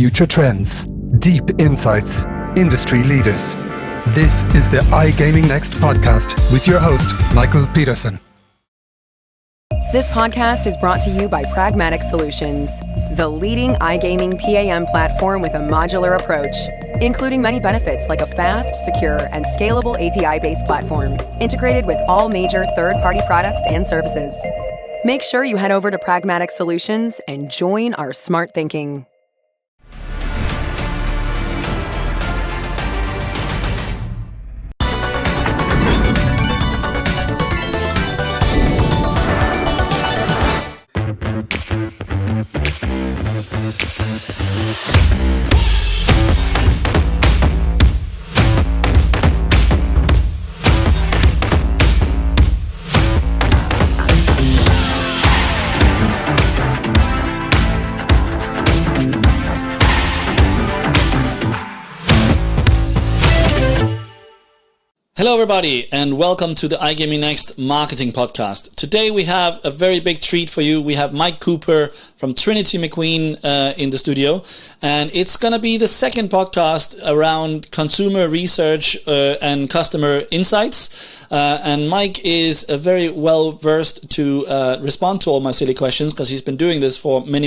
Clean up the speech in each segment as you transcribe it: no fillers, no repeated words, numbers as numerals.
future trends, deep insights, industry leaders. This is the iGaming Next podcast with your host, Michael Pedersen. This podcast is brought to you by Pragmatic Solutions, the leading iGaming PAM platform with a modular approach, including many benefits like a fast, secure, and scalable API-based platform, integrated with all major third-party products and services. Make sure you head over to Pragmatic Solutions and join our smart thinking. Hello everybody and welcome to the iGaming Next Marketing Podcast. Today we have a very big treat for you. We have Mike Cooper from Trinity McQueen in the studio, and it's going to be the second podcast around consumer research and customer insights. And Mike is very well versed to respond to all my silly questions because he's been doing this for many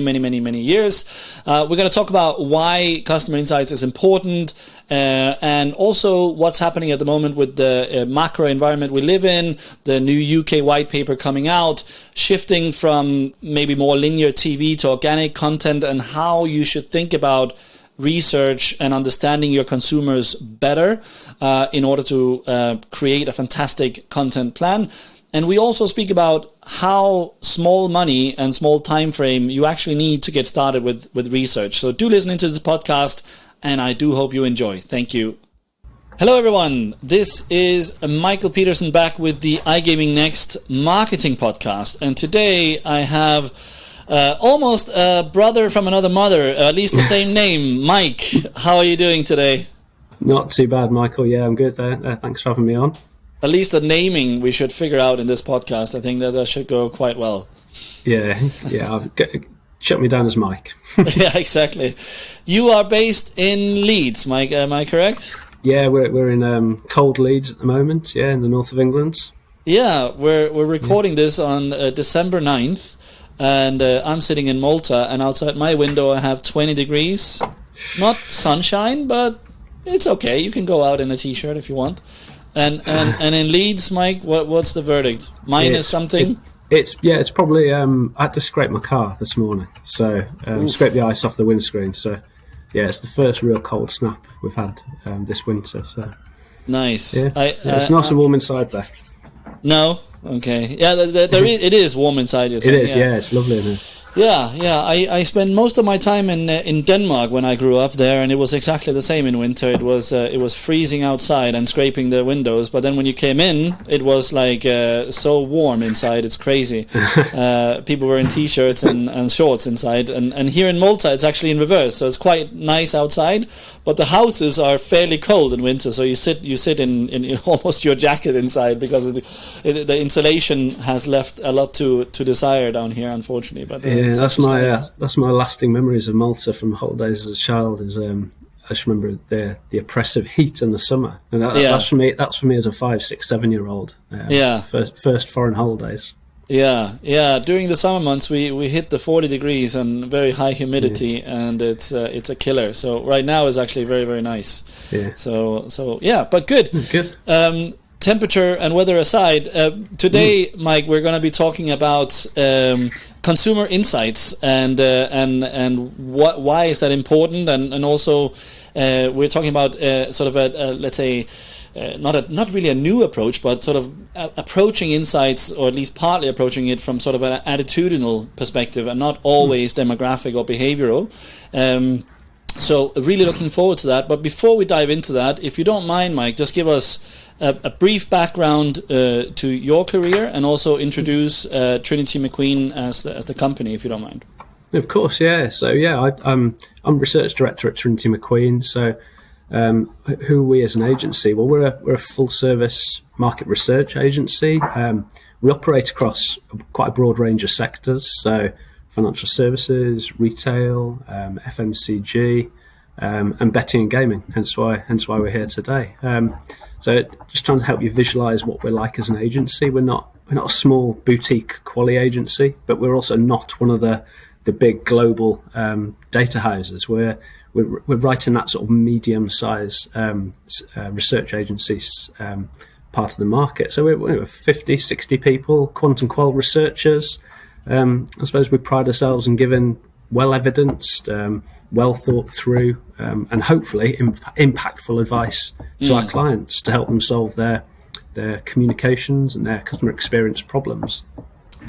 years. We're going to talk about why customer insights is important, and also what's happening at the moment with the macro environment we live in, the new UK white paper coming out, shifting from maybe more linear TV to organic content, and how you should think about research and understanding your consumers better in order to create a fantastic content plan. And we also speak about how small money and small time frame you actually need to get started with research. So do listen into this podcast, and I do hope you enjoy. Thank you. Hello everyone, this is Michael Pedersen back with the iGaming Next Marketing Podcast, and today I have almost a brother from another mother, at least the same name, Mike. How are you doing today? Not too bad, Michael. Yeah, I'm good there. Thanks for having me on. At least the naming we should figure out in this podcast. I think that should go quite well. Yeah. Shut me down as Mike. Yeah, exactly. You are based in Leeds, Mike. Am I correct? Yeah, we're in cold Leeds at the moment. Yeah, in the north of England. Yeah, we're recording this on December 9th, and I'm sitting in Malta, and outside my window I have 20 degrees. Not sunshine, but it's okay. You can go out in a t-shirt if you want. And in Leeds, Mike, what's the verdict? Minus something? It's probably. I had to scrape my car this morning, so scrape the ice off the windscreen. So yeah, it's the first real cold snap we've had this winter. So nice. Yeah, it's nice and warm inside there. No, okay. Yeah, it is warm inside. It is. Yeah, it's lovely in here. Yeah. I spent most of my time in Denmark when I grew up there, and it was exactly the same in winter. It was freezing outside and scraping the windows, but then when you came in, it was like so warm inside. It's crazy. People were in t-shirts and shorts inside, and here in Malta it's actually in reverse. So it's quite nice outside, but the houses are fairly cold in winter. So you sit in almost your jacket inside because the insulation has left a lot to desire down here, unfortunately. But yeah, that's my lasting memories of Malta from holidays as a child. Is I just remember the oppressive heat in the summer, and that's for me. That's for me as a 5, 6, 7-year-old. First foreign holidays. Yeah. During the summer months, we hit the 40 degrees and very high humidity, and it's a killer. So right now is actually very, very nice. Yeah. So yeah, but good. Good. Temperature and weather aside, today, Mike, we're going to be talking about consumer insights and why is that important, and also we're talking about sort of a let's say not really a new approach, but sort of approaching insights, or at least partly approaching it from sort of an attitudinal perspective and not always demographic or behavioral. So really looking forward to that. But before we dive into that, if you don't mind, Mike, just give us a brief background to your career, and also introduce Trinity McQueen as the company, if you don't mind. Of course, yeah. So yeah, I'm research director at Trinity McQueen. So who are we as an agency? Well, we're a full service market research agency. We operate across quite a broad range of sectors. So financial services, retail, FMCG, and betting and gaming. Hence why we're here today. So just trying to help you visualise what we're like as an agency. We're not a small boutique quality agency, but we're also not one of the big global data houses. We're right in that sort of medium-sized research agencies part of the market. So we're 50, 60 people, quant and qual researchers. I suppose we pride ourselves in giving well-evidenced, well thought through, and hopefully impactful advice to our clients to help them solve their communications and their customer experience problems.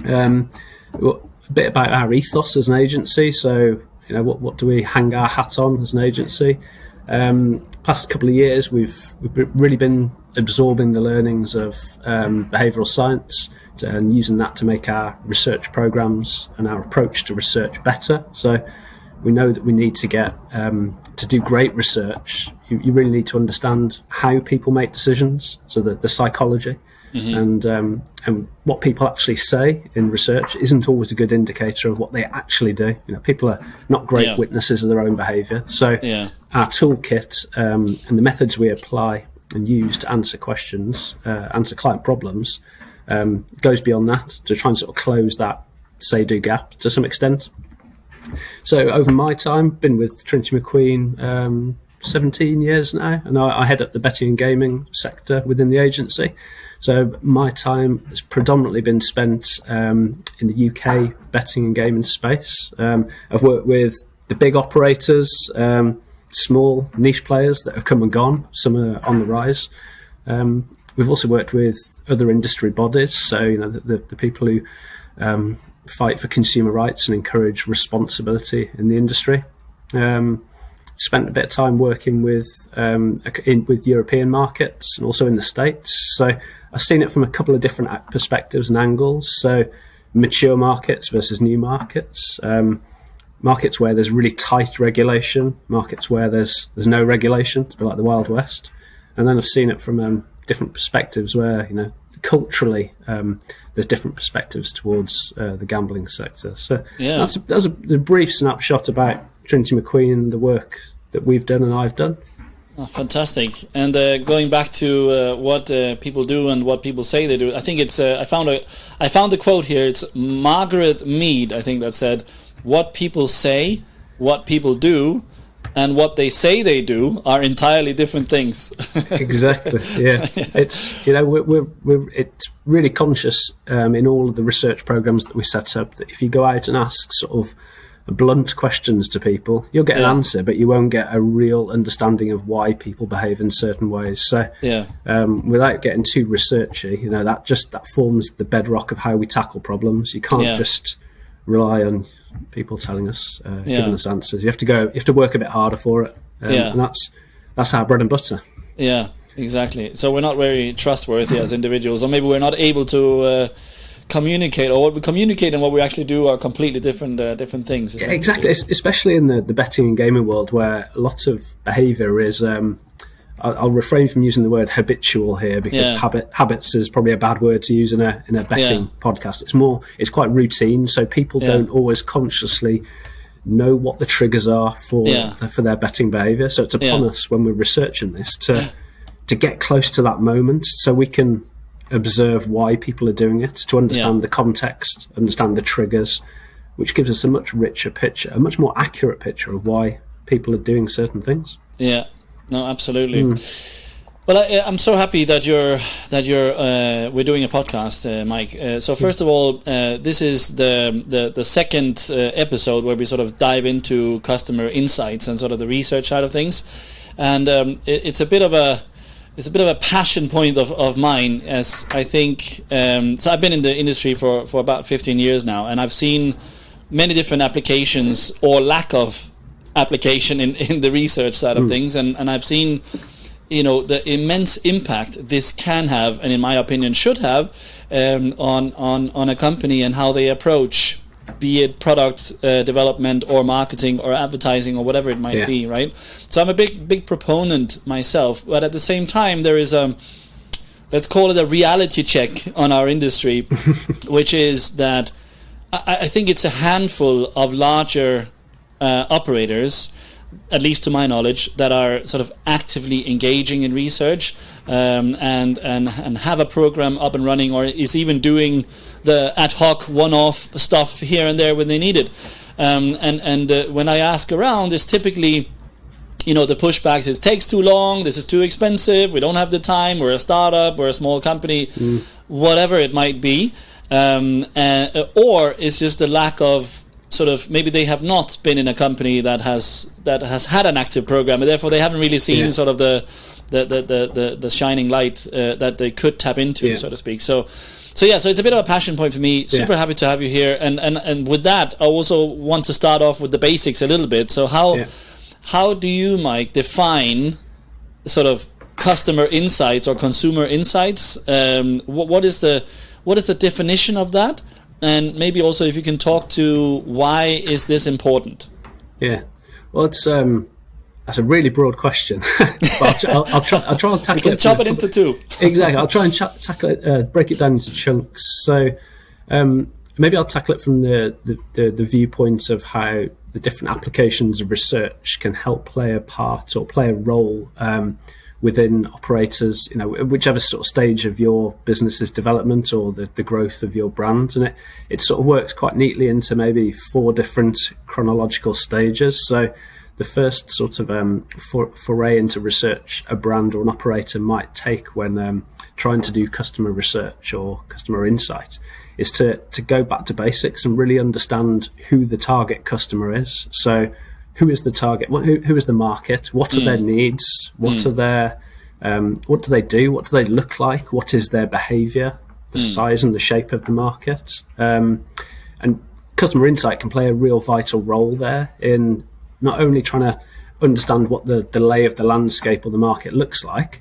A bit about our ethos as an agency. So, what do we hang our hat on as an agency? Past couple of years, we've really been absorbing the learnings of behavioural science and using that to make our research programs and our approach to research better. So we know that we need to get to do great research. You really need to understand how people make decisions, so that the psychology and what people actually say in research isn't always a good indicator of what they actually do. People are not great witnesses of their own behaviour. So our toolkit and the methods we apply and use to answer questions, answer client problems, goes beyond that to try and sort of close that say-do gap to some extent. So over my time, been with Trinity McQueen 17 years now, and I head up the betting and gaming sector within the agency. So my time has predominantly been spent in the UK betting and gaming space. I've worked with the big operators, small niche players that have come and gone. Some are on the rise. We've also worked with other industry bodies, so the people who fight for consumer rights and encourage responsibility in the industry. Spent a bit of time working with European markets and also in the States. So I've seen it from a couple of different perspectives and angles. So mature markets versus new markets. Markets where there's really tight regulation, markets where there's no regulation, it's a bit like the Wild West. And then I've seen it from different perspectives where, culturally, there's different perspectives towards the gambling sector. So that's a brief snapshot about Trinity McQueen, the work that we've done and I've done. Oh, fantastic. And going back to what people do and what people say they do, I think it's I found the quote here. It's Margaret Mead, I think, that said, "What people say, what people do, and what they say they do are entirely different things." Exactly. Yeah. It's we're it's really conscious in all of the research programs that we set up that if you go out and ask sort of blunt questions to people, you'll get an answer, but you won't get a real understanding of why people behave in certain ways. So without getting too researchy, that forms the bedrock of how we tackle problems. You can't just rely on people telling us, giving us answers. You have to work a bit harder for it. And that's our bread and butter. Yeah, exactly. So we're not very trustworthy as individuals, or maybe we're not able to communicate, or what we communicate and what we actually do are completely different things. Yeah, exactly, especially in the betting and gaming world, where a lot of behaviour is I'll refrain from using the word habitual here, because habits is probably a bad word to use in a betting podcast. It's quite routine, so people don't always consciously know what the triggers are for their betting behaviour. So it's upon us when we're researching this to get close to that moment, so we can observe why people are doing it, to understand the context, understand the triggers, which gives us a much richer picture, a much more accurate picture of why people are doing certain things. Yeah, no, absolutely. Well, I'm so happy that we're doing a podcast, Mike. So first of all, this is the second episode where we sort of dive into customer insights and sort of the research side of things, and it's a bit of a passion point of mine, as I think. So I've been in the industry for about 15 years now, and I've seen many different applications or lack of application in the research side of things, and I've seen the immense impact this can have, and in my opinion should have, on a company and how they approach, be it product development or marketing or advertising or whatever it might be, right? So I'm a big proponent myself, but at the same time there is let's call it a reality check on our industry, which is that I think it's a handful of larger operators, at least to my knowledge, that are sort of actively engaging in research and have a program up and running, or is even doing the ad hoc one-off stuff here and there when they need it. When I ask around, it's typically, the pushback is takes too long, this is too expensive, we don't have the time, we're a startup, we're a small company, whatever it might be, or it's just a lack of sort of, maybe they have not been in a company that has had an active program, and therefore they haven't really seen sort of the shining light that they could tap into, so to speak. So it's a bit of a passion point for me. Super happy to have you here, and with that, I also want to start off with the basics a little bit. So how do you, Mike, define sort of customer insights or consumer insights? What is the definition of that? And maybe also if you can talk to why is this important? Yeah, well, that's a really broad question. But I'll try and tackle it. We can chop it into two. Exactly. I'll try and tackle it, break it down into chunks. So maybe I'll tackle it from the viewpoint of how the different applications of research can help play a part or play a role within operators, whichever sort of stage of your business's development or the growth of your brand. And it sort of works quite neatly into maybe 4 different chronological stages. So the first sort of foray into research a brand or an operator might take when trying to do customer research or customer insight is to go back to basics and really understand who the target customer is. So who is the target? Who is the market? What are their needs? What are their what do they do? What do they look like? What is their behaviour? The size and the shape of the market? And customer insight can play a real vital role there in not only trying to understand what the lay of the landscape or the market looks like.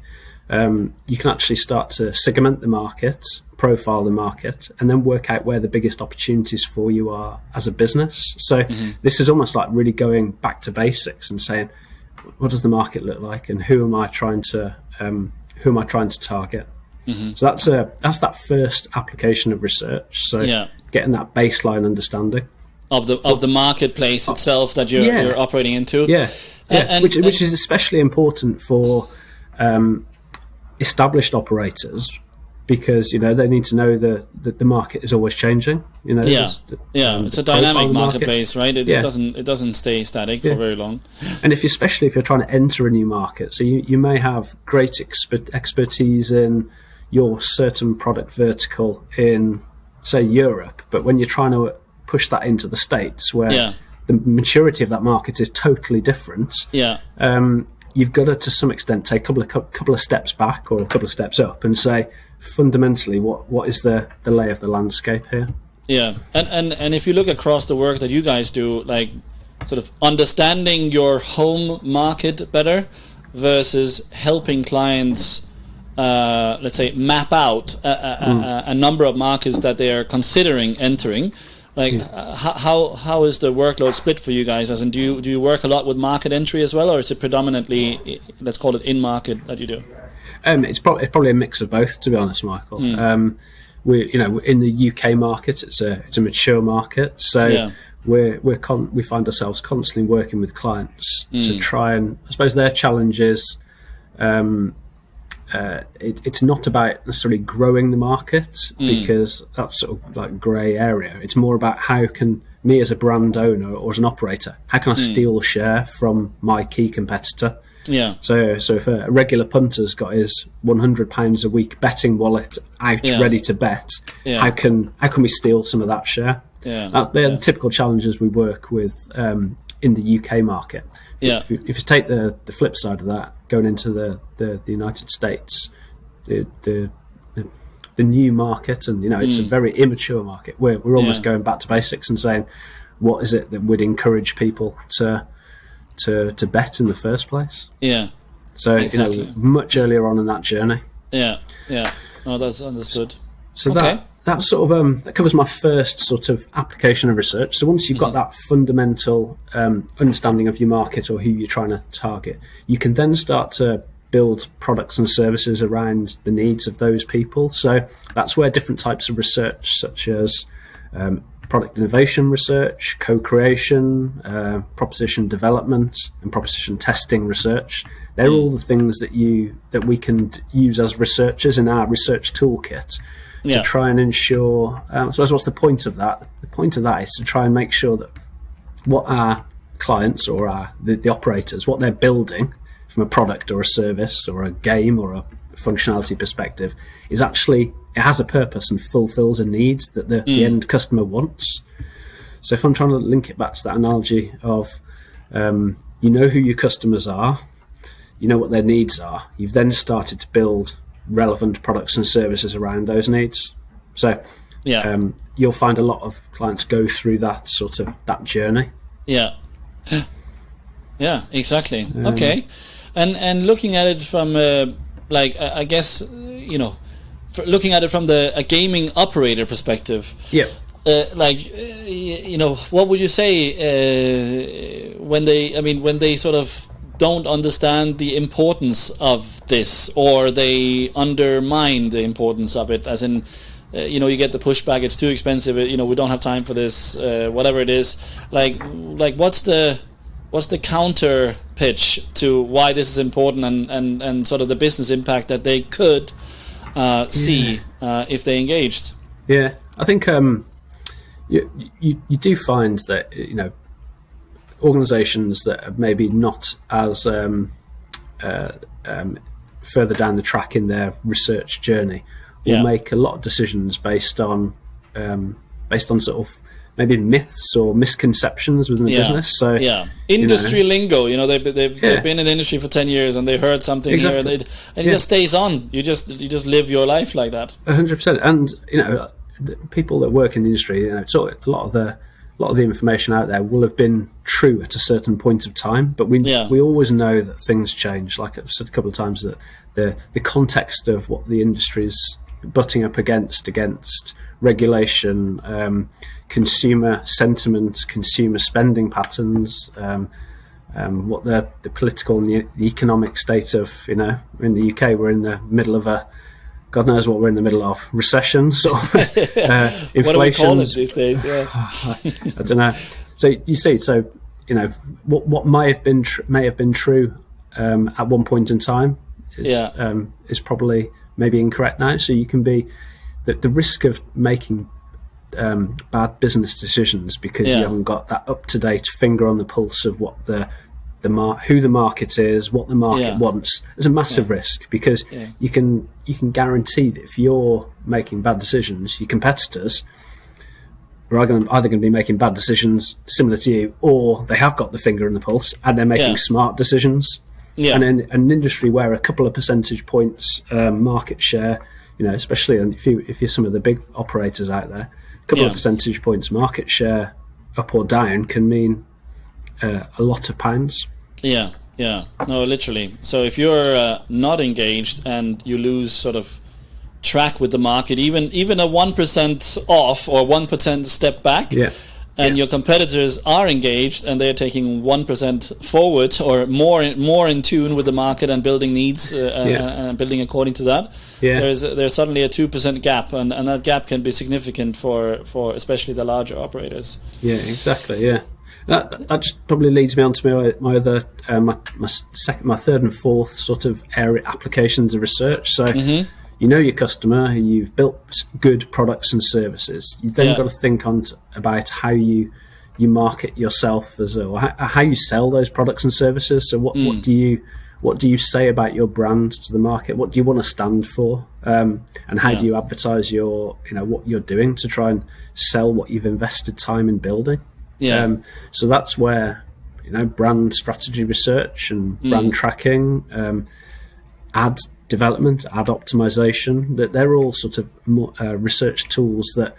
You can actually start to segment the market, profile the market, and then work out where the biggest opportunities for you are as a business. So this is almost like really going back to basics and saying, what does the market look like, and who am I trying to target? So that's that first application of research. So getting that baseline understanding of the marketplace itself that you're operating into. Which is especially important for established operators, because they need to know that the market is always changing. It's a dynamic marketplace, right? It doesn't stay static for very long. And especially if you're trying to enter a new market, so you may have great expertise in your certain product vertical in, say, Europe, but when you're trying to push that into the States, where the maturity of that market is totally different, you've got to some extent take a couple of steps back or a couple of steps up and say, fundamentally, what is the lay of the landscape here? And if you look across the work that you guys do, like sort of understanding your home market better versus helping clients, let's say, map out a number of markets that they are considering entering. How is the workload split for you guys? As in, do you work a lot with market entry as well, or is it predominantly, let's call it, in market that you do? It's probably a mix of both, to be honest, Michael. We in the UK market, it's a mature market, so we find ourselves constantly working with clients to try and, I suppose their challenge is it's not about necessarily growing the market, because that's sort of like grey area. It's more about how can me as a brand owner or as an operator, how can I steal share from my key competitor? So if a regular punter's got his £100 a week betting wallet out ready to bet, how can we steal some of that share? They're the typical challenges we work with in the UK market. If you take the flip side of that, going into the United States, the new market, and it's a very immature market. We're almost going back to basics and saying, what is it that would encourage people to bet in the first place? So exactly. Much earlier on in that journey. No, that's understood. So that sort of that covers my first sort of application of research. So once you've got that fundamental understanding of your market or who you're trying to target, you can then start to build products and services around the needs of those people. So that's where different types of research, such as product innovation research, co-creation, proposition development, and proposition testing research. They're all the things that we can use as researchers in our research toolkit to try and ensure. So what's the point of that? The point of that is to try and make sure that what our clients or the operators, what they're building from a product or a service or a game or a functionality perspective, is actually, it has a purpose and fulfills a need that the end customer wants. So if I'm trying to link it back to that analogy of, you know who your customers are, you know what their needs are, you've then started to build relevant products and services around those needs. So you'll find a lot of clients go through that journey. Yeah, exactly. Okay. And looking at it from I guess looking at it from a gaming operator perspective, what would you say when they sort of don't understand the importance of this, or they undermine the importance of it, as in you get the pushback, it's too expensive, we don't have time for this, whatever it is, like what's the counter pitch to why this is important, and sort of the business impact that they could see if they engaged? Yeah, I think you do find that organisations that are maybe not as further down the track in their research journey will make a lot of decisions based on sort of maybe myths or misconceptions within the business. So industry lingo. They've been in the industry for 10 years and they heard something here, and it just stays on. You just live your life like that. 100%. And the people that work in the industry, so a lot of the information out there will have been true at a certain point of time, but we always know that things change. Like I've said a couple of times, that the context of what the industry is butting up against regulation, consumer sentiment, consumer spending patterns, what the political and the economic state of, in the UK, we're in the middle of God knows what we're in the middle of, recession, sort of, inflation. What do we call it these days? Yeah. I don't know. So you see, what may have been true at one point in time is probably maybe incorrect now. So you can be the risk of making bad business decisions because you haven't got that up-to-date finger on the pulse of what who the market is, what the market wants. There's a massive risk, because you can guarantee that if you're making bad decisions, your competitors are either going to be making bad decisions similar to you, or they have got the finger on the pulse and they're making smart decisions. And in an industry where a couple of percentage points market share, especially if you're some of the big operators out there, a couple of percentage points market share up or down can mean a lot of pounds. No, literally. So if you're not engaged and you lose sort of track with the market, even a 1% off or 1% step back, and your competitors are engaged and they're taking 1% forward or more in tune with the market and building needs and building according to that, there's suddenly a 2% gap, and that gap can be significant for especially the larger operators. Yeah, exactly. That just probably leads me on to my other my third and fourth sort of area applications of research. So you know your customer, you've built good products and services. You've then got to think about how you market yourself or how you sell those products and services. So what do you say about your brand to the market? What do you want to stand for? And how do you advertise what you're doing to try and sell what you've invested time in building? So that's where brand strategy research and brand tracking, ad development, ad optimization, that they're all sort of more, research tools that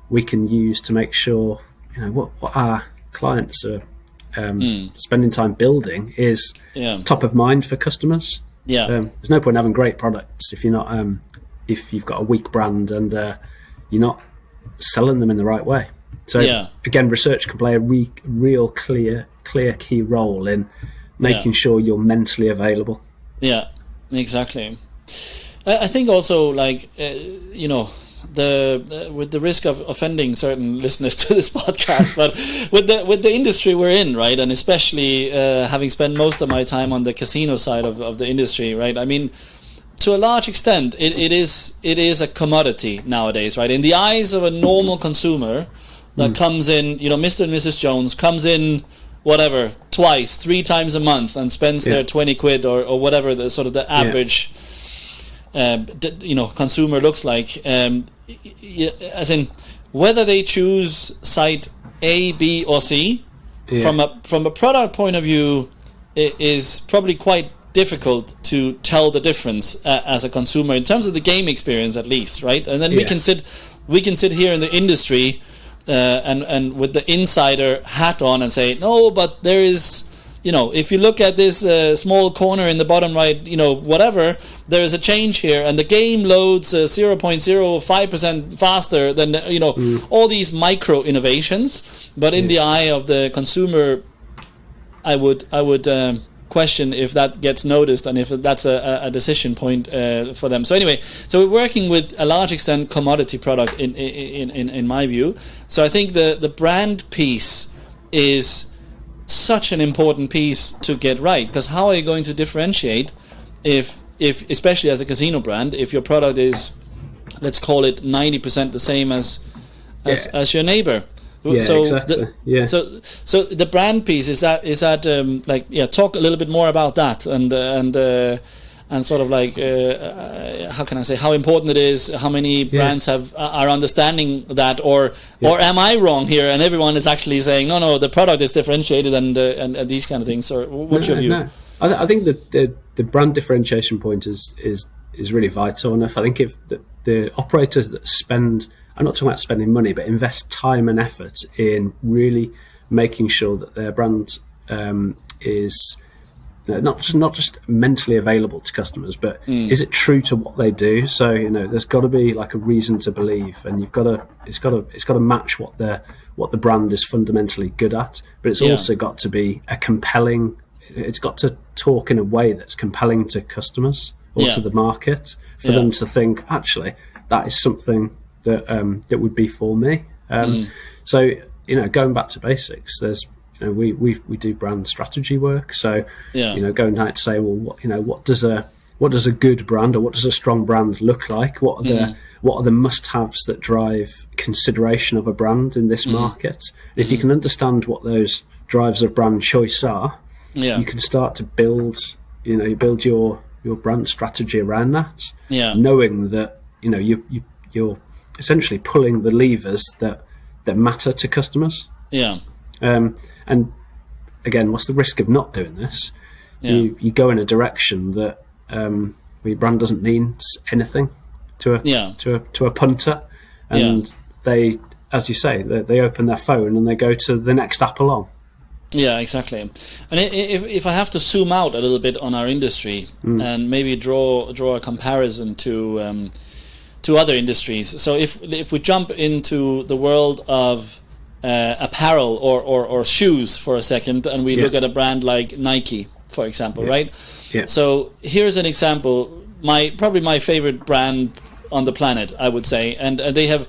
we can use to make sure what our clients are spending time building is top of mind for customers. There's no point having great products if you're not if you've got a weak brand and you're not selling them in the right way. So again, research can play a real clear key role in making sure you're mentally available. Yeah, exactly. I think also the with the risk of offending certain listeners to this podcast, but with the industry we're in, right, and especially having spent most of my time on the casino side of the industry, right, I mean, to a large extent, it is a commodity nowadays, right? In the eyes of a normal consumer that comes in, Mr. and Mrs. Jones comes in, whatever, twice, 3 times a month and spends their 20 quid or whatever the sort of the average, consumer looks like. As in, whether they choose site A, B, or C, from a product point of view, it is probably quite difficult to tell the difference as a consumer in terms of the game experience, at least, right? And then we can sit here in the industry and with the insider hat on and say, no, but there is, if you look at this small corner in the bottom right, whatever, there is a change here, and the game loads 0.05% faster than all these micro innovations. But in the eye of the consumer, I would question if that gets noticed and if that's a decision point for them. So anyway, so we're working with a large extent commodity product in my view. So I think the brand piece is such an important piece to get right, because how are you going to differentiate if especially as a casino brand, if your product is, let's call it 90% the same as your neighbor? Yeah, so exactly. So the brand piece is that talk a little bit more about that and sort of like how can I say, how important it is, how many brands are understanding that, or am I wrong here and everyone is actually saying no, the product is differentiated and these kind of things? Or what's your view? No. I think that the brand differentiation point is really vital enough. I think if the operators that spend, I'm not talking about spending money, but invest time and effort in really making sure that their brand is not just mentally available to customers, but is it true to what they do? So there's got to be like a reason to believe, and it's got to match what the brand is fundamentally good at. But it's also got to be a compelling. It's got to talk in a way that's compelling to customers or to the market for them to think, actually, that is something that would be for me. So going back to basics, there's we do brand strategy work. So going down to say, well, what does a good brand or what does a strong brand look like? What are the must-haves that drive consideration of a brand in this market? If you can understand what those drives of brand choice are, you can start to build your brand strategy around that. Knowing that you're essentially pulling the levers that matter to customers. And again, what's the risk of not doing this? You go in a direction that your brand doesn't mean anything to a punter, and they, as you say, they open their phone and they go to the next app along. Yeah, exactly. And if I have to zoom out a little bit on our industry and maybe draw a comparison to other industries. So if we jump into the world of apparel or shoes for a second, and we look at a brand like Nike, for example, right? So here's an example. Probably my favorite brand on the planet, I would say, and they have,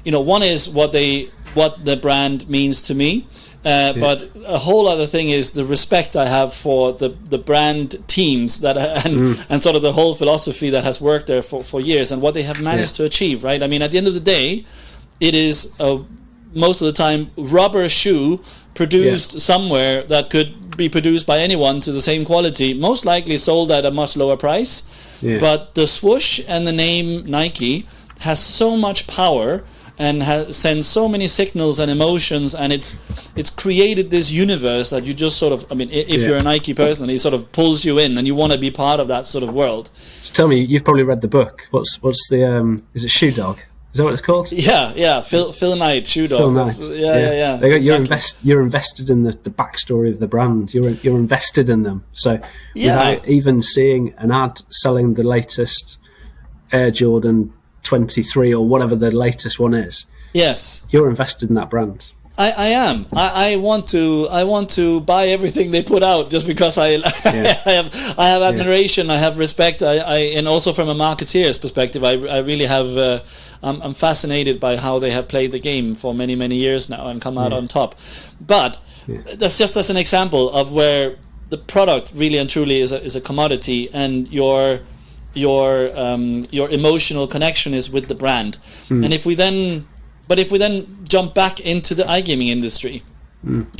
one is what the brand means to me. But a whole other thing is the respect I have for the brand teams that and sort of the whole philosophy that has worked there for years and what they have managed to achieve, right? I mean, at the end of the day, it is most of the time rubber shoe produced somewhere that could be produced by anyone to the same quality, most likely sold at a much lower price. But the swoosh and the name Nike has so much power and sends so many signals and emotions, and it's created this universe that you just sort of, I mean, if you're a Nike person, it sort of pulls you in and you want to be part of that sort of world. So tell me, you've probably read the book. What's the is it Shoe Dog? Is that what it's called? Yeah. Phil Knight, Shoe Dog. Phil Knight. Yeah. You're invested in the backstory of the brand. You're invested in them. So without even seeing an ad selling the latest Air Jordan 23 or whatever the latest one is, you're invested in that brand. I am. I want to buy everything they put out just because I have admiration. I have respect. And also from a marketeer's perspective, I really have. I'm fascinated by how they have played the game for many years now and come out on top. But that's just as an example of where the product really and truly is a commodity, and your emotional connection is with the brand. And if we then jump back into the iGaming industry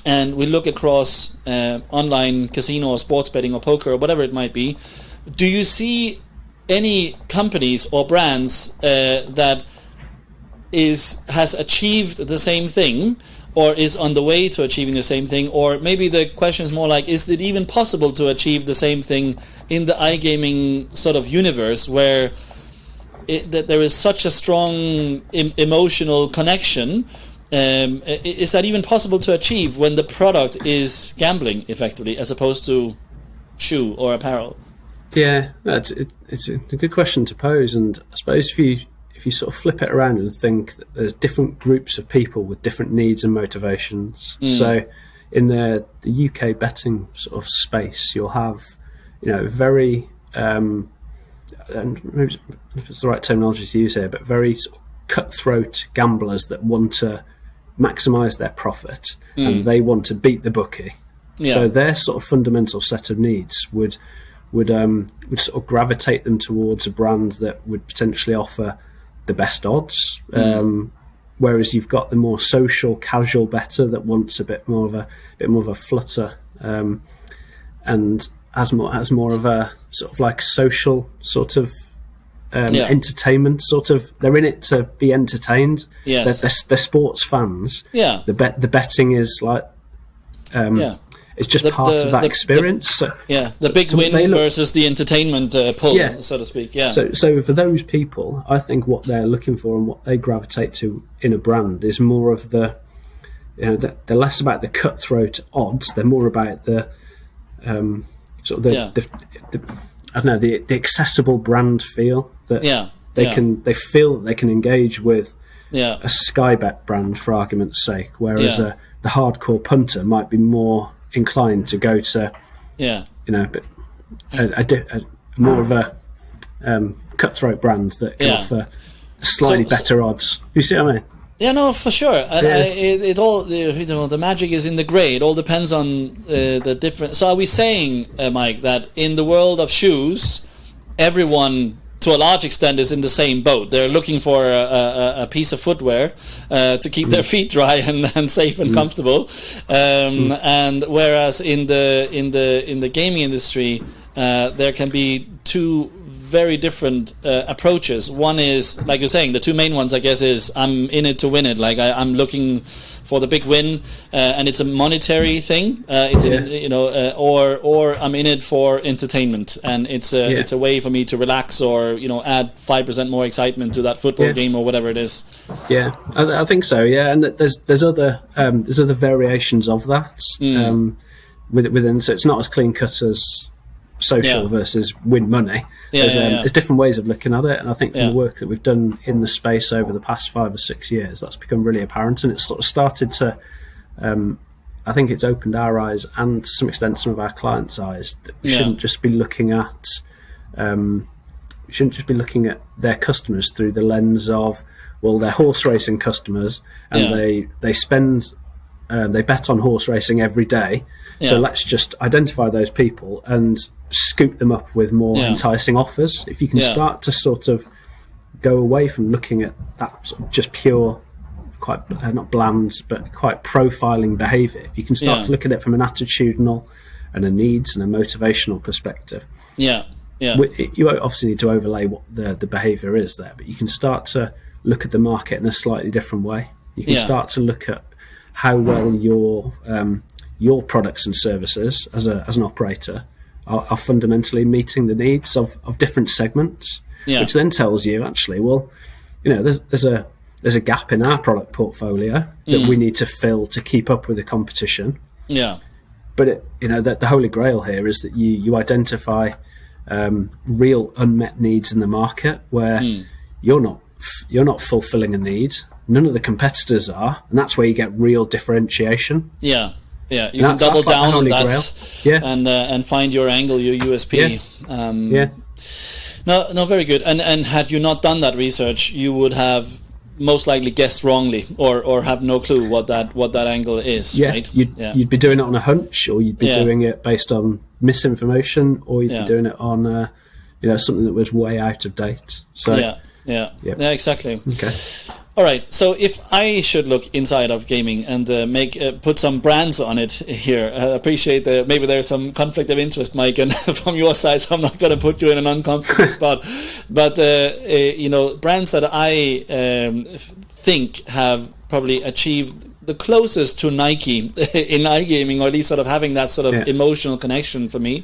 and we look across online casino or sports betting or poker or whatever it might be, do you see any companies or brands that has achieved the same thing or is on the way to achieving the same thing? Or maybe the question is more like, is it even possible to achieve the same thing in the iGaming sort of universe where that there is such a strong emotional connection? Is that even possible to achieve when the product is gambling effectively as opposed to shoe or apparel? Yeah, it's a good question to pose, and I suppose if you sort of flip it around and think that there's different groups of people with different needs and motivations. So in the UK betting sort of space, you'll have very and maybe if it's the right terminology to use here, but very sort of cutthroat gamblers that want to maximise their profit and they want to beat the bookie. So their sort of fundamental set of needs would sort of gravitate them towards a brand that would potentially offer the best odds. Whereas you've got the more social, casual bettor that wants a bit more of a flutter, and has more of a sort of like social sort of entertainment sort of. They're in it to be entertained. Yes, they're sports fans. Yeah, the betting is like it's just part of that experience. The big win versus the entertainment pull, so to speak. Yeah. So for those people, I think what they're looking for and what they gravitate to in a brand is more of the, they're less about the cutthroat odds. They're more about the sort of the accessible brand feel that they feel that they can engage with a Sky Bet brand, for argument's sake, whereas the hardcore punter might be more inclined to go to more of a cutthroat brand that can offer slightly better odds. You see what I mean? Yeah, no, for sure. It all the magic is in the grey. It all depends on the different. So are we saying, Mike, that in the world of shoes, everyone to a large extent is in the same boat? They're looking for a piece of footwear to keep their feet dry and safe and comfortable. And whereas in the gaming industry, there can be two very different approaches. One is, like you're saying, the two main ones, I guess, is I'm in it to win it. Like I'm looking for the big win, and it's a monetary thing. Or I'm in it for entertainment, and it's a way for me to relax or add 5% more excitement to that football game or whatever it is. Yeah, I think so. Yeah, and there's other variations of that within. So it's not as clean cut as social versus win money. There's different ways of looking at it, and I think from the work that we've done in the space over the past 5 or 6 years, that's become really apparent, and it's sort of started to I think it's opened our eyes and to some extent some of our clients' eyes that we shouldn't just be looking at their customers through the lens of, well, they're horse racing customers and they spend they bet on horse racing every day, so let's just identify those people and scoop them up with more enticing offers. If you can start to sort of go away from looking at that sort of just pure, quite not bland, but quite profiling behaviour, if you can start to look at it from an attitudinal and a needs and a motivational perspective, you obviously need to overlay what the behaviour is there, but you can start to look at the market in a slightly different way. You can start to look at how well your products and services as an operator are fundamentally meeting the needs of different segments, which then tells you, actually, well, there's a gap in our product portfolio that we need to fill to keep up with the competition. But the holy grail here is that you identify real unmet needs in the market where you're not fulfilling a need, none of the competitors are, and that's where you get real differentiation. Yeah, you can double down on that, and find your angle, your USP. No, very good. And had you not done that research, you would have most likely guessed wrongly, or have no clue what that angle is. Right? You'd be doing it on a hunch, or you'd be doing it based on misinformation, or you'd be doing it on something that was way out of date. So yeah, exactly. Okay. All right. So if I should look inside of gaming and put some brands on it here, I appreciate that maybe there's some conflict of interest, Mike, and from your side, so I'm not going to put you in an uncomfortable spot. But brands that I think have probably achieved the closest to Nike in iGaming, or at least sort of having that sort of emotional connection for me.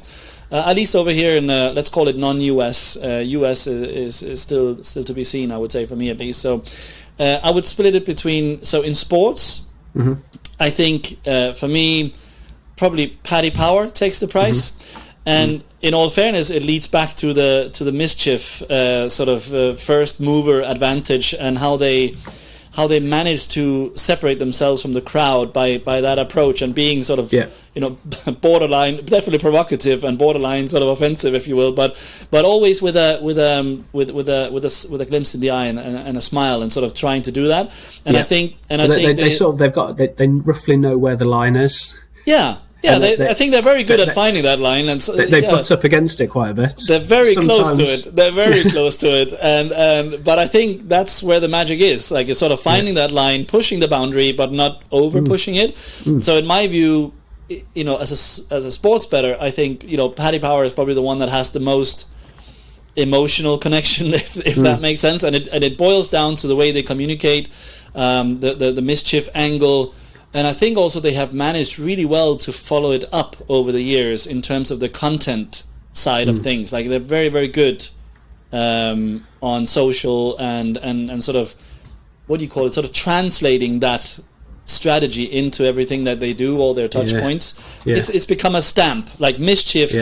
At least over here in let's call it non-US. US is still to be seen, I would say, for me at least. So I would split it between. So in sports, I think for me, probably Paddy Power takes the prize, and in all fairness, it leads back to the mischief first mover advantage, and how they manage to separate themselves from the crowd by that approach, and being sort of borderline, definitely provocative and borderline sort of offensive, if you will, but always with a glimpse in the eye and a smile, and sort of trying to do that. And I think they roughly know where the line is. I think they're very good at finding that line, and they butt up against it quite a bit. They're very close to it. They're very close to it, and but I think that's where the magic is. Like, it's sort of finding that line, pushing the boundary, but not over pushing it. So in my view, as a sports bettor, I think Paddy Power is probably the one that has the most emotional connection, if that makes sense, and it boils down to the way they communicate, the mischief angle. And I think also they have managed really well to follow it up over the years in terms of the content side of things. Like, they're very, very good on social and sort of, what do you call it, sort of translating that strategy into everything that they do, all their touch points. It's become a stamp. Like, mischief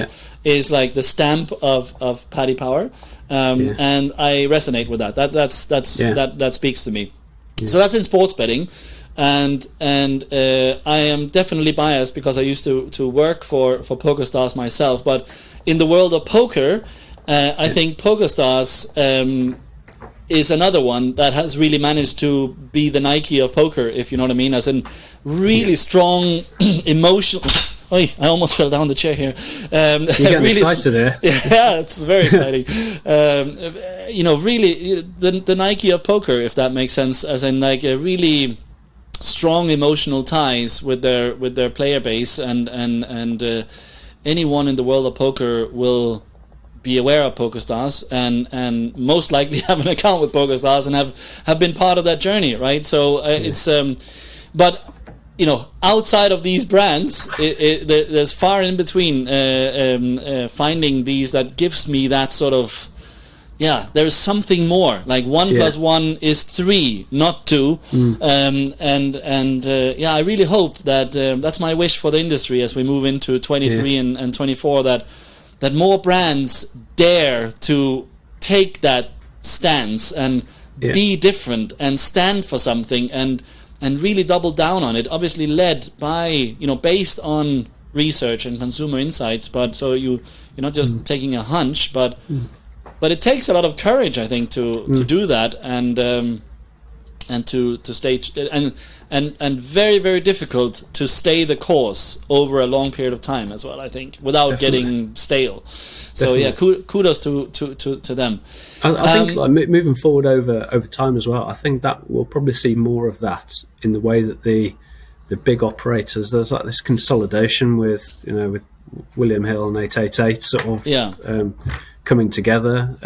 is like the stamp of Paddy Power, and I resonate with that. That speaks to me. So that's in sports betting. And I am definitely biased because I used to work for PokerStars myself. But in the world of poker, I think PokerStars is another one that has really managed to be the Nike of poker, if you know what I mean, as in really strong emotional. I almost fell down the chair here. You're getting really excited there. Yeah, it's very exciting. Really the Nike of poker, if that makes sense, as in like a really strong emotional ties with their player base, and anyone in the world of poker will be aware of PokerStars and most likely have an account with PokerStars and have been part of that journey, right? So it's but outside of these brands, there's far in between finding these that gives me that sort of there is something more. Like 1 + 1 is 3, not 2. I really hope that that's my wish for the industry as we move into 23 and 24, that more brands dare to take that stance and be different and stand for something and really double down on it. Obviously led by based on research and consumer insights, but so you're not just taking a hunch, but it takes a lot of courage, I think, to do that, and to stay and very, very difficult to stay the course over a long period of time as well, I think, without getting stale. So kudos to them. I think like moving forward over time as well, I think that we'll probably see more of that in the way that the big operators, there's like this consolidation with William Hill and 888 sort of coming together.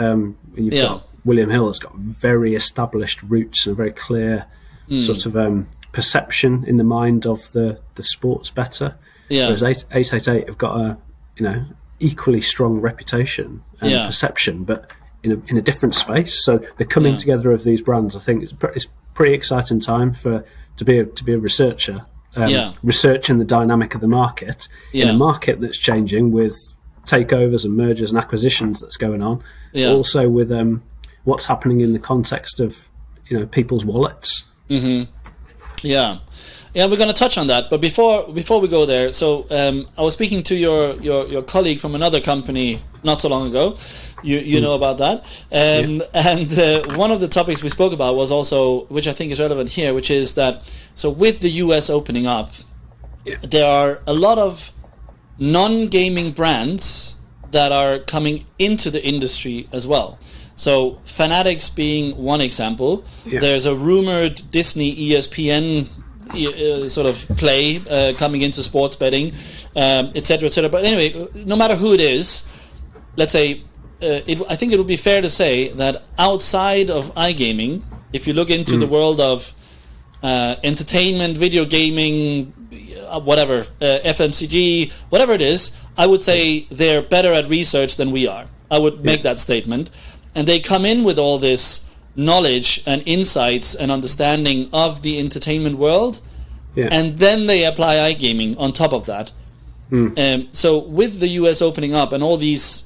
You've got William Hill that's got very established roots and a very clear sort of perception in the mind of the sports bettor. Whereas 888 have got a equally strong reputation and perception, but in a different space. So the coming together of these brands, I think, it's pretty exciting time to be a researcher, researching the dynamic of the market in a market that's changing with takeovers and mergers and acquisitions that's going on. Also with what's happening in the context of people's wallets. Yeah, we're going to touch on that. But before we go there, so I was speaking to your colleague from another company not so long ago. You know about that, and one of the topics we spoke about was also, which I think is relevant here, which is that so with the US opening up, there are a lot of non-gaming brands that are coming into the industry as well. So Fanatics being one example. Yeah. There's a rumored Disney ESPN sort of play coming into sports betting, etc., etc. But anyway, no matter who it is, let's say, I think it would be fair to say that outside of iGaming, if you look into the world of entertainment, video gaming, whatever, FMCG, whatever it is, I would say they're better at research than we are. I would make that statement. And they come in with all this knowledge and insights and understanding of the entertainment world, and then they apply iGaming on top of that. So with the US opening up and all these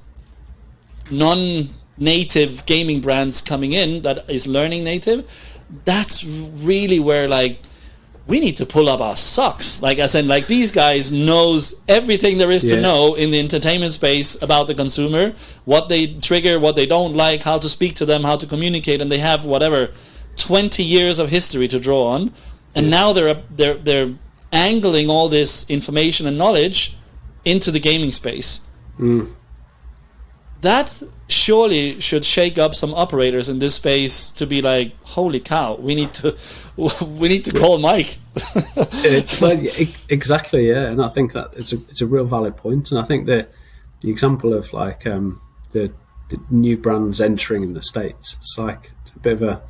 non-native gaming brands coming in that is learning native, that's really where we need to pull up our socks. As in, these guys knows everything there is to know in the entertainment space about the consumer, what they trigger, what they don't like, how to speak to them, how to communicate, and they have 20 years of history to draw on, and now they're angling all this information and knowledge into the gaming space. That surely should shake up some operators in this space to be like, holy cow, we need to call Mike. Exactly, yeah. And I think that it's a real valid point. And I think the example of the new brands entering in the States, it's like a bit of a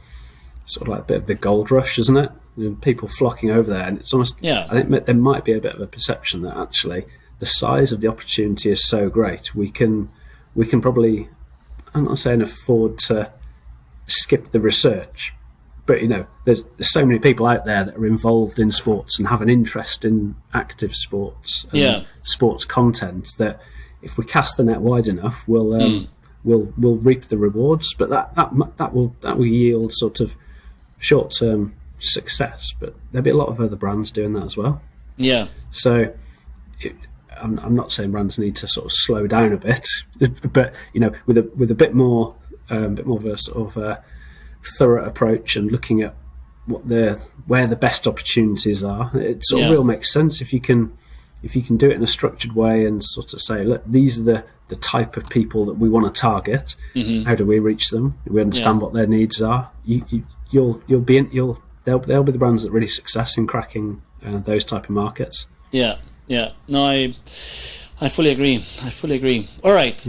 sort of like a bit of the gold rush, isn't it? People flocking over there, and it's almost I think there might be a bit of a perception that actually the size of the opportunity is so great, we can probably, I'm not saying afford to skip the research, but there's so many people out there that are involved in sports and have an interest in active sports and sports content, that if we cast the net wide enough, we'll reap the rewards. But that will yield sort of short-term success. But there'll be a lot of other brands doing that as well. Yeah. So I'm not saying brands need to sort of slow down a bit, but with a bit more of a sort of thorough approach and looking at where the best opportunities are, it sort of real makes sense if you can do it in a structured way and sort of say, look, these are the type of people that we want to target. How do we reach them? Do we understand what their needs are? They'll be the brands that really success in cracking those type of markets. Yeah, no, I fully agree. All right,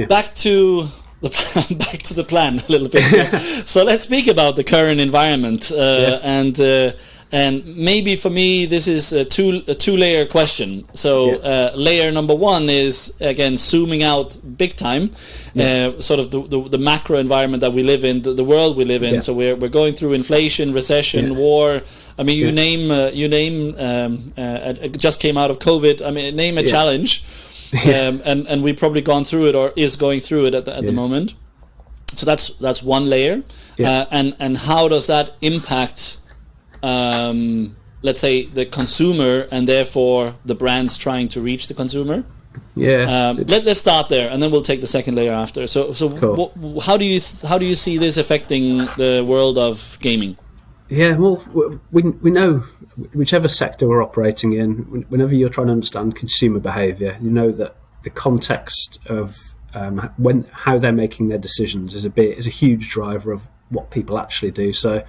back to the plan a little bit. So let's speak about the current environment, and maybe for me this is a two-layer question. So layer number one is, again, zooming out big time, sort of the macro environment that we live in, the world we live in. So we're going through inflation, recession, war. I mean, you name just came out of COVID. I mean, name a challenge, and we've probably gone through it or is going through it at the moment. So that's one layer, and how does that impact, let's say, the consumer and therefore the brands trying to reach the consumer? Let's start there, and then we'll take the second layer after. So cool. How do you see this affecting the world of gaming? Yeah, well, we know whichever sector we're operating in, whenever you're trying to understand consumer behaviour, you know that the context of how they're making their decisions is a huge driver of what people actually do. So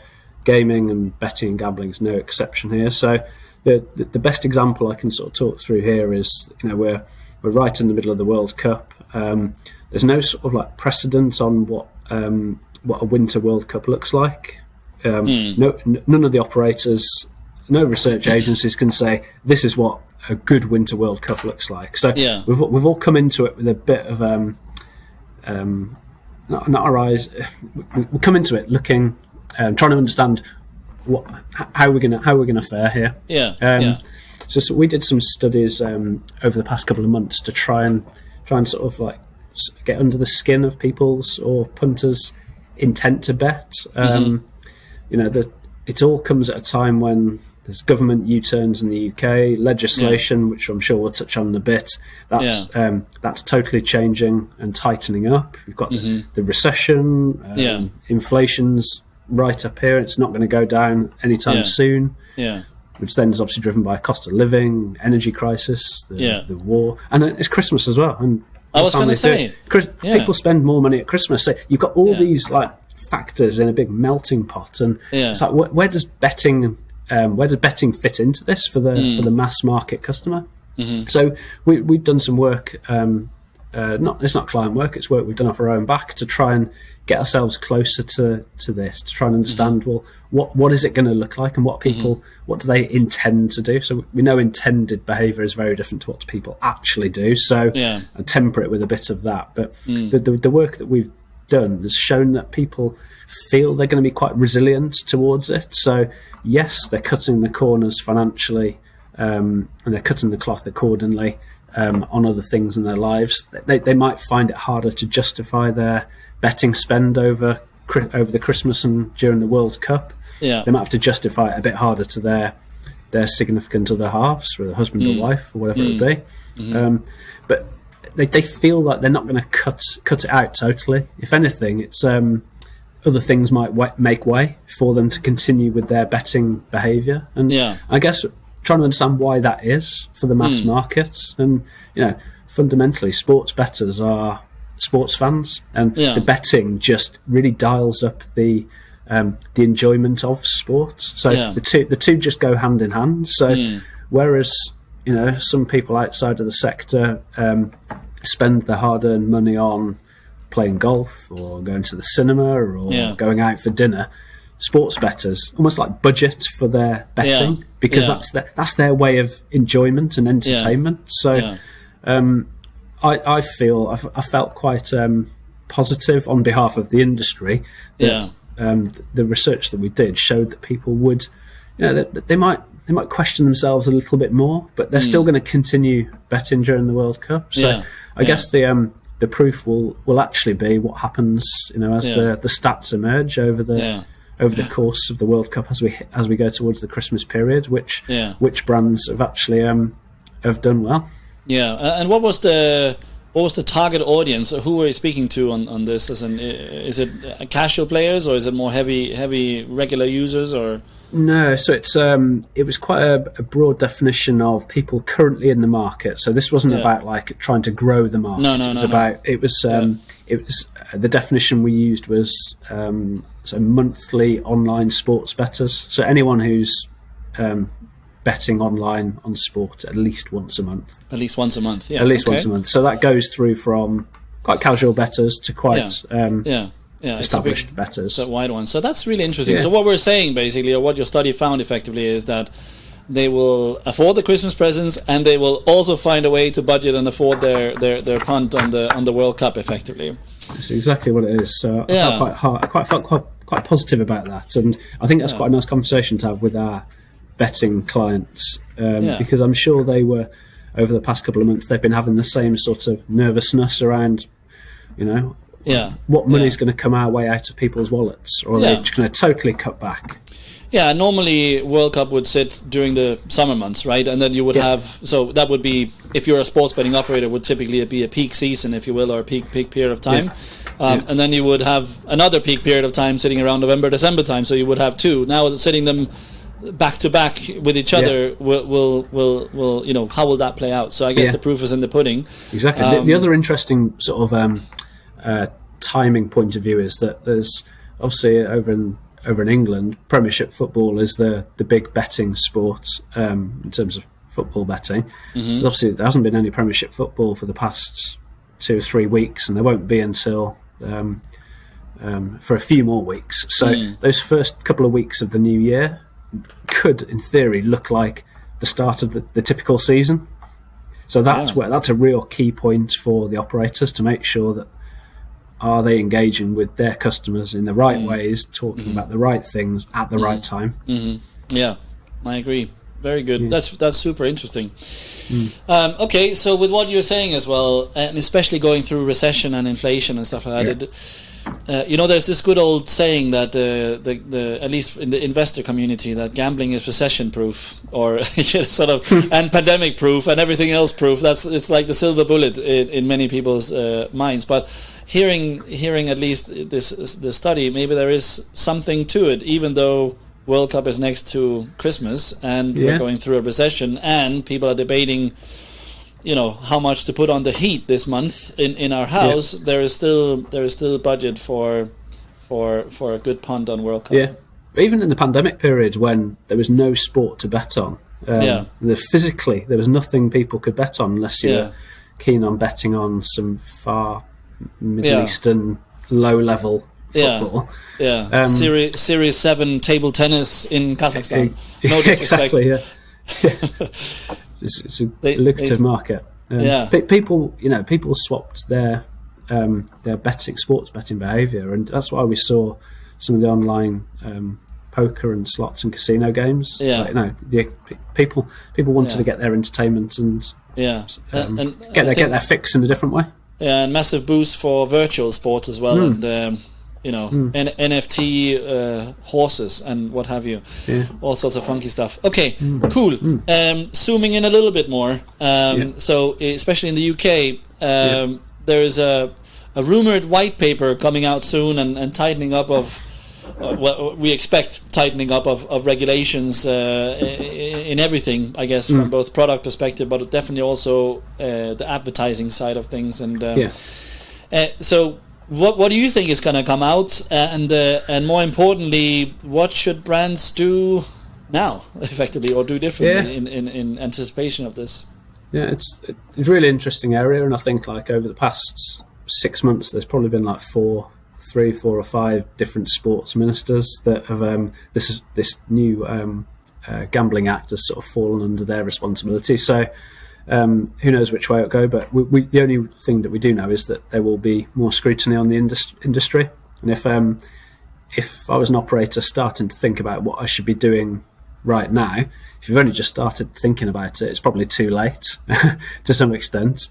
gaming and betting and gambling is no exception here. So the best example I can sort of talk through here is, we're right in the middle of the World Cup. There's no sort of like precedent on what a Winter World Cup looks like. None of the operators, no research agencies can say this is what a good Winter World Cup looks like. So we've all come into it with a bit of not our eyes. We come into it looking, trying to understand how we're gonna fare here. So we did some studies over the past couple of months to try and sort of like get under the skin of people's or punters' intent to bet. it all comes at a time when there's government U-turns in the UK, legislation, which I'm sure we'll touch on in a bit. That's totally changing and tightening up. We've got the recession, inflation's right up here. It's not going to go down anytime soon. Yeah. Which then is obviously driven by cost of living, energy crisis, the war, and it's Christmas as well. And I was going to say, people spend more money at Christmas. So you've got all these like factors in a big melting pot, and it's like where does betting fit into this for the mass market customer? So we've done some work. It's not client work; it's work we've done off our own back to try and get ourselves closer to this, to try and understand what is it going to look like, and what people what do they intend to do. So we know intended behaviour is very different to what people actually do. So I temper it with a bit of that. But the work that we've done has shown that people feel they're going to be quite resilient towards it. So yes, they're cutting the corners financially, and they're cutting the cloth accordingly on other things in their lives. They might find it harder to justify their betting spend over the Christmas and during the World Cup. They might have to justify it a bit harder to their significant other halves, whether husband or wife or whatever it would be. But they feel like they're not going to cut it out totally. If anything, it's other things might make way for them to continue with their betting behaviour. And I guess trying to understand why that is for the mass markets. And fundamentally, sports bettors are sports fans, and the betting just really dials up the enjoyment of sport. So the two just go hand in hand. So whereas some people outside of the sector spend their hard-earned money on playing golf or going to the cinema or going out for dinner, sports bettors almost like budget for their betting because that's their way of enjoyment and entertainment. So I felt quite positive on behalf of the industry that the research that we did showed that people would, that they might question themselves a little bit more, but they're still going to continue betting during the World Cup. So I guess the proof will actually be what happens, as the stats emerge over the course of the World Cup as we go towards the Christmas period, which brands have actually have done well. And what was the target audience? Who were you speaking to on this? Is it casual players, or is it more heavy regular users, or? No, so it was quite a broad definition of people currently in the market. So this wasn't about like trying to grow the market. It was the definition we used was so monthly online sports bettors. So anyone who's betting online on sport at least once a month. At least once a month, yeah. At least once a month. So that goes through from quite casual bettors to quite established bettors. It's a wide one. So that's really interesting. So what we're saying basically, or what your study found effectively, is that they will afford the Christmas presents, and they will also find a way to budget and afford their punt on the World Cup effectively. That's exactly what it is. So I felt quite positive about that, and I think that's quite a nice conversation to have with our betting clients, because I'm sure they were, over the past couple of months, they've been having the same sort of nervousness around, what money's going to come our way out of people's wallets, or are they just going to totally cut back? Yeah, normally World Cup would sit during the summer months, right? And then you would have, so that would be, if you're a sports betting operator, would typically be a peak season, if you will, or a peak period of time. And then you would have another peak period of time sitting around November, December time, so you would have two. Now sitting them back to back with each other will how will that play out? So I guess the proof is in the pudding. Exactly. The other interesting sort of timing point of view is that there's obviously over in England, Premiership football is the big betting sport in terms of football betting. Obviously there hasn't been any Premiership football for the past 2 or 3 weeks, and there won't be until for a few more weeks. So those first couple of weeks of the new year could, in theory, look like the start of the typical season. So that's a real key point for the operators to make sure that are they engaging with their customers in the right ways, talking about the right things at the right time. Yeah, I agree. Very good. That's super interesting. Okay, so with what you're saying as well, and especially going through recession and inflation and stuff like that, there's this good old saying that the at least in the investor community, that gambling is recession proof, or sort of and pandemic proof, and everything else proof. It's like the silver bullet in many people's minds. But hearing at least the study, maybe there is something to it, even though World Cup is next to Christmas and we're going through a recession and people are debating, how much to put on the heat this month in our house. There is still budget for a good punt on World Cup. Even in the pandemic period when there was no sport to bet on, physically there was nothing people could bet on unless you were keen on betting on some far Middle Eastern low level football. Series 7 table tennis in Kazakhstan. No disrespect. Exactly. It's a lucrative market. People swapped their sports betting behaviour, and that's why we saw some of the online poker and slots and casino games. People wanted to get their entertainment and get their fix in a different way. Yeah, and massive boost for virtual sports as well, and NFT horses and what have you. All sorts of funky stuff. Okay, cool. Zooming in a little bit more. So especially in the UK, there is a rumored white paper coming out soon and tightening up of we expect tightening up of regulations in everything, I guess, from both product perspective, but definitely also the advertising side of things. And so what do you think is going to come out, and more importantly, what should brands do now effectively, or do differently in anticipation of this? It's a really interesting area, and I think like over the past 6 months there's probably been like 4 or 5 different sports ministers that have this new gambling act has sort of fallen under their responsibility. So who knows which way it'll go, but we the only thing that we do know is that there will be more scrutiny on the industry. And if I was an operator starting to think about what I should be doing right now, if you've only just started thinking about it, it's probably too late to some extent.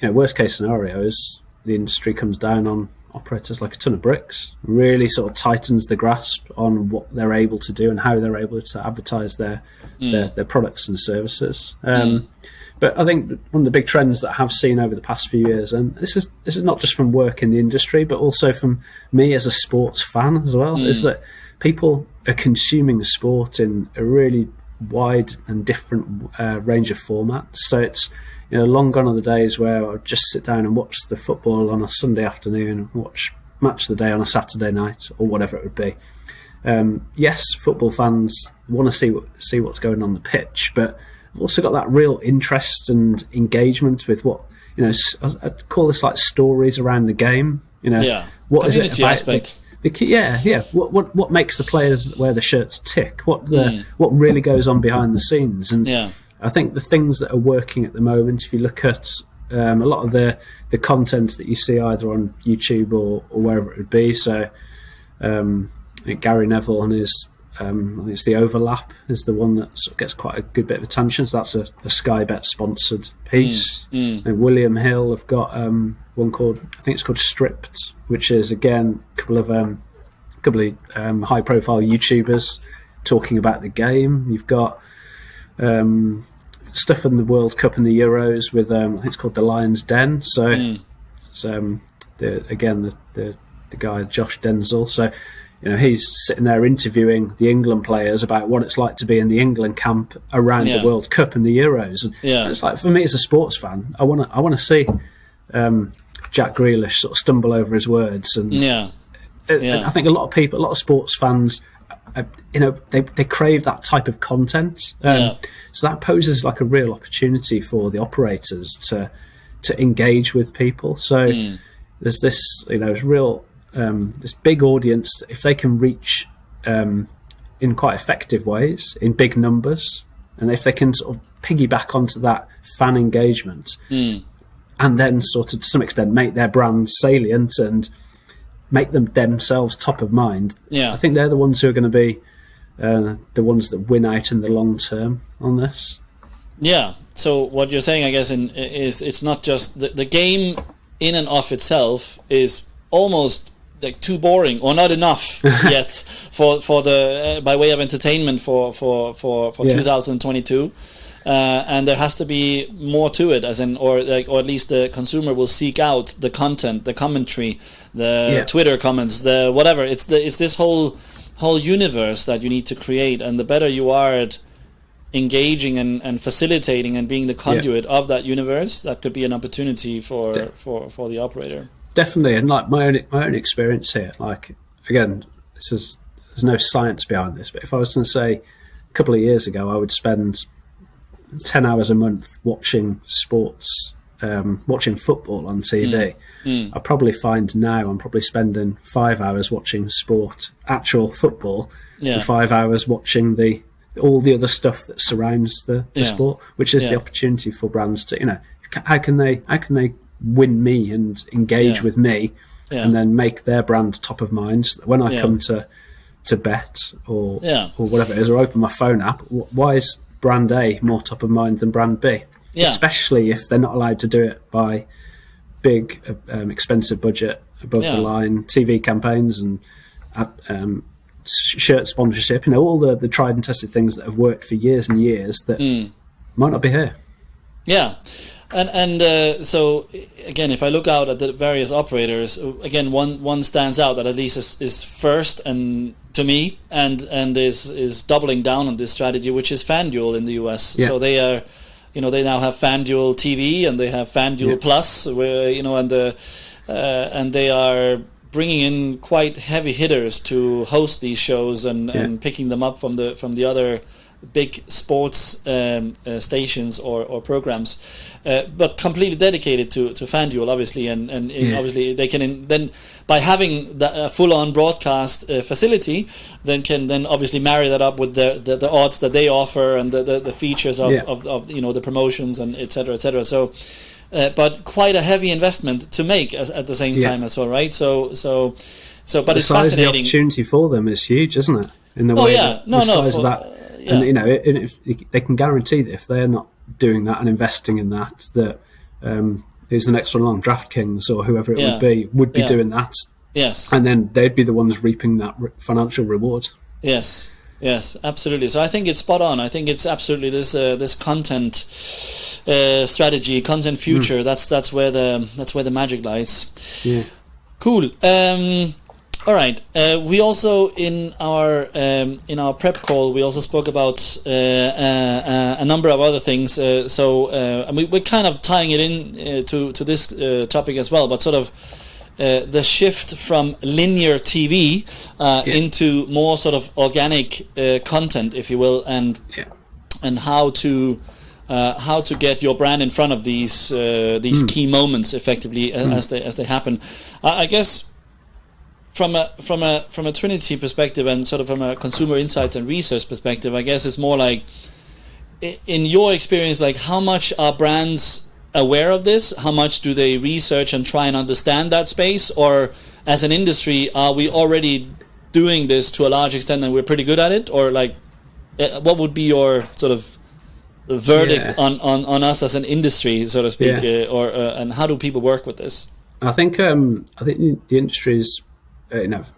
Worst case scenario is the industry comes down on operators like a ton of bricks, really sort of tightens the grasp on what they're able to do and how they're able to advertise their products and services. But I think one of the big trends that I have seen over the past few years, and this is not just from work in the industry, but also from me as a sports fan as well, is that people are consuming the sport in a really wide and different range of formats. So it's long gone are the days where I'd just sit down and watch the football on a Sunday afternoon, watch Match of the Day on a Saturday night, or whatever it would be. Yes, football fans want to see what's going on the pitch, but I've also got that real interest and engagement with what I'd call this like stories around the game. What is it about aspect. What makes the players that wear the shirts tick? What really goes on behind the scenes? And I think the things that are working at the moment, if you look at a lot of the content that you see either on YouTube or wherever it would be, so Gary Neville and his I think it's The Overlap is the one that sort of gets quite a good bit of attention. So that's a Sky Bet sponsored piece. And William Hill have got one called, I think it's called Stripped, which is again a couple of high profile YouTubers talking about the game. You've got stuff in the World Cup and the Euros with I think it's called The Lion's Den. So it's the guy Josh Denzel. So he's sitting there interviewing the England players about what it's like to be in the England camp around the World Cup and the Euros. And it's like, for me as a sports fan, I want to see Jack Grealish sort of stumble over his words. And I think a lot of sports fans, they crave that type of content. So that poses like a real opportunity for the operators to engage with people. So there's this, real this big audience. If they can reach in quite effective ways, in big numbers, and if they can sort of piggyback onto that fan engagement, and then sort of to some extent make their brand salient and make them themselves top of mind, I think they're the ones who are going to be the ones that win out in the long term on this. Yeah. So what you're saying, I guess, is it's not just the game in and of itself is almost like too boring or not enough yet for the by way of entertainment for 2022. And there has to be more to it, as in, or at least the consumer will seek out the content, the commentary, the Twitter comments, the whatever. It's this whole universe that you need to create, and the better you are at engaging and facilitating and being the conduit of that universe, that could be an opportunity for the operator. Definitely, and like my own experience here. Like, again, there's no science behind this, but if I was going to say a couple of years ago, I would spend 10 hours a month watching sports, watching football on TV. I probably find now I'm probably spending 5 hours watching sport, actual football, and 5 hours watching all the other stuff that surrounds the sport, which is the opportunity for brands to, how can they win me and engage with me, and then make their brand top of mind. So when I come to bet or whatever it is, or open my phone app, why is brand A more top of mind than brand B? Especially if they're not allowed to do it by big, expensive budget, above the line TV campaigns and shirt sponsorship. All the tried and tested things that have worked for years and years that might not be here. Yeah. And so again, if I look out at the various operators, again, one stands out that at least is first and to me and is doubling down on this strategy, which is FanDuel in the US. So they are, they now have FanDuel TV and they have FanDuel Plus, where and they are bringing in quite heavy hitters to host these shows and picking them up from the other big sports stations or programs, but completely dedicated to FanDuel, obviously, and obviously they can then, by having a full-on broadcast facility, then obviously marry that up with the odds that they offer and the features of the promotions and et cetera. So, but quite a heavy investment to make at the same time as well, right? So, but it's fascinating. The opportunity for them is huge, isn't it? In the way the size of that. And if they can guarantee that if they're not doing that and investing in that is the next one along, DraftKings or whoever it would be doing that. Yes. And then they'd be the ones reaping that financial reward. Yes, absolutely. So I think it's spot on. I think it's absolutely this content strategy, content future. That's where the magic lies. Yeah. Cool. All right. We also in our prep call we also spoke about a number of other things. And we're kind of tying it in to this topic as well, but sort of the shift from linear TV into more sort of organic content, if you will, and how to get your brand in front of these key moments effectively as they happen. I guess. From a Trinity perspective and sort of from a consumer insights and research perspective, I guess it's more like, in your experience, like how much are brands aware of this? How much do they research and try and understand that space? Or as an industry, are we already doing this to a large extent and we're pretty good at it? Or like, what would be your sort of verdict on us as an industry, so to speak, and how do people work with this? I think the industry is.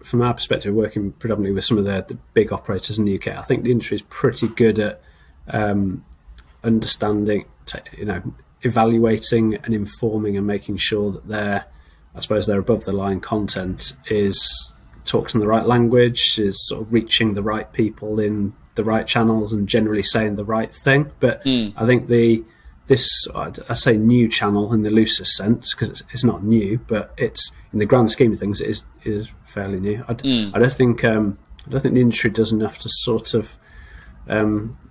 From our perspective, working predominantly with some of the big operators in the UK, I think the industry is pretty good at understanding, evaluating and informing and making sure that their above the line content talks in the right language, is sort of reaching the right people in the right channels and generally saying the right thing. But I think I say new channel in the loosest sense because it's not new, but it's in the grand scheme of things it is fairly new. I don't think the industry does enough to sort of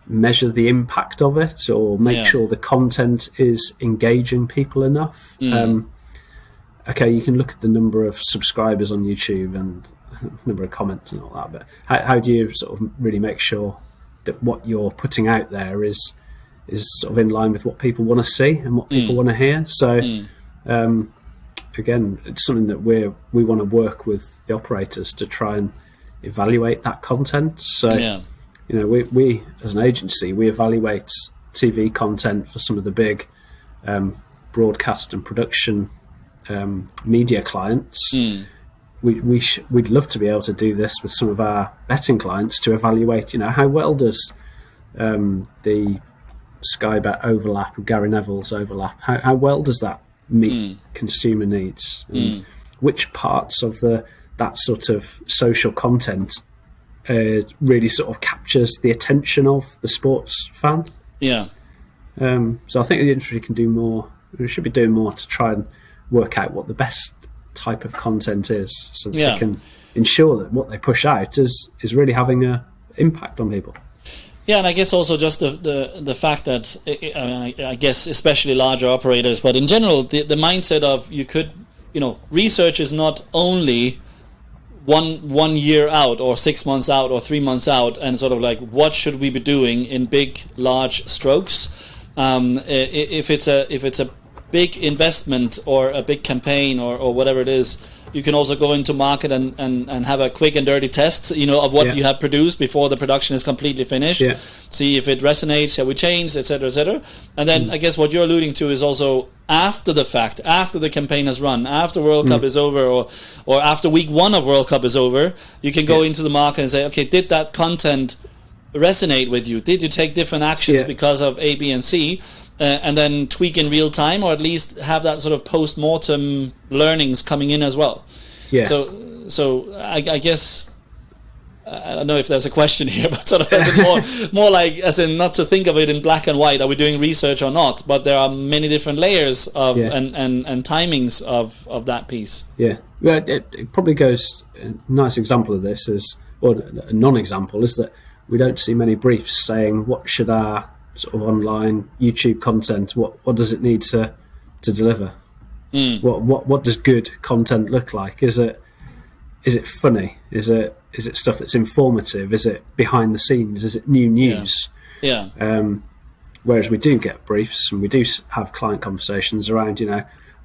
measure the impact of it or make sure the content is engaging people enough. Okay, you can look at the number of subscribers on YouTube and number of comments and all that, but how do you sort of really make sure that what you're putting out there is sort of in line with what people want to see and what people want to hear? So again, it's something that we want to work with the operators to try and evaluate that content. So we as an agency, we evaluate TV content for some of the big broadcast and production media clients. We'd love to be able to do this with some of our betting clients to evaluate, how well does the Sky Bet overlap, Gary Neville's overlap, how well does that meet consumer needs, and which parts of that sort of social content really sort of captures the attention of the sports fan. Yeah. So I think the industry can do more. We should be doing more to try and work out what the best type of content is, so that they can ensure that what they push out is really having an impact on people. Yeah, and I guess also just the fact that I guess especially larger operators, but in general the mindset of research is not only one year out or 6 months out or 3 months out, and sort of like what should we be doing in big large strokes. If it's a big investment or a big campaign or whatever it is, you can also go into market and have a quick and dirty test, of what you have produced before the production is completely finished. Yeah. See if it resonates, shall we change, etc., etc. And then I guess what you're alluding to is also after the fact, after the campaign has run, after World Cup is over, or after week 1 of World Cup is over, you can go into the market and say, okay, did that content resonate with you? Did you take different actions because of A, B, and C? And then tweak in real time, or at least have that sort of post-mortem learnings coming in as well. Yeah. So I guess I don't know if there's a question here, but sort of as in more like as in not to think of it in black and white. Are we doing research or not? But there are many different layers of and timings of that piece. Yeah. Well, it probably goes. A nice example of this is, or a non-example, is that we don't see many briefs saying what should our sort of online YouTube content, what does it need to deliver? What does good content look like? Is it funny? Is it stuff that's informative? Is it behind the scenes? Is it new news? Yeah. Whereas we do get briefs and we do have client conversations around,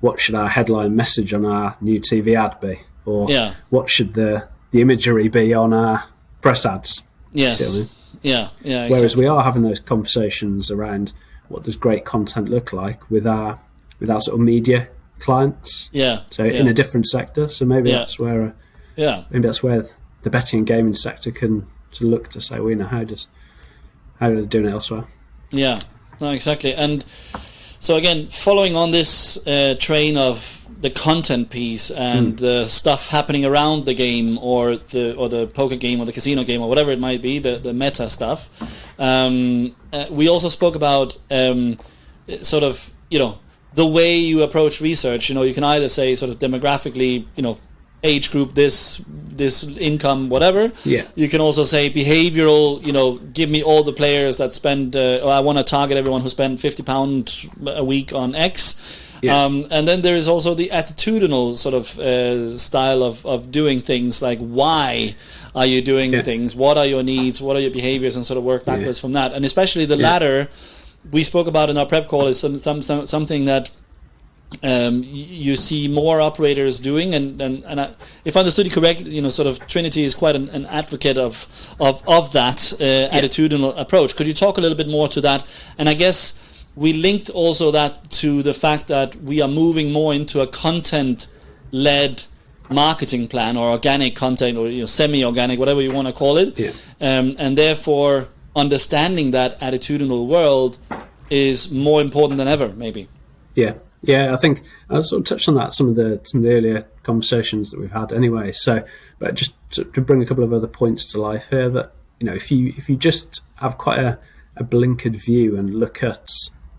what should our headline message on our new TV ad be, or what should the imagery be on our press ads? Yes. See what I mean? Yeah. Exactly. Whereas we are having those conversations around what does great content look like with our sort of media clients. Yeah. So in a different sector. So maybe that's where maybe that's where the betting and gaming sector can to look to say, well, how are they doing it elsewhere? Yeah. No, exactly. And so again, following on this train of the content piece and the stuff happening around the game or the poker game or the casino game or whatever it might be, the meta stuff. We also spoke about sort of, the way you approach research. You can either say sort of demographically, age group, this income, whatever. Yeah. You can also say behavioral, give me all the players that spend, or I want to target everyone who spend £50 a week on X. Yeah. And then there is also the attitudinal sort of style of doing things, like why are you doing things, what are your needs, what are your behaviors, and sort of work backwards from that. And especially the latter, we spoke about in our prep call, is something that you see more operators doing, and if I understood you correctly, sort of Trinity is quite an advocate of that attitudinal approach. Could you talk a little bit more to that? And I guess we linked also that to the fact that we are moving more into a content-led marketing plan, or organic content, or semi-organic, whatever you want to call it. Yeah. And therefore, understanding that attitudinal world is more important than ever, maybe. Yeah, I think I sort of touched on that some of the earlier conversations that we've had anyway. So, but just to bring a couple of other points to life here, that if you just have quite a blinkered view and look at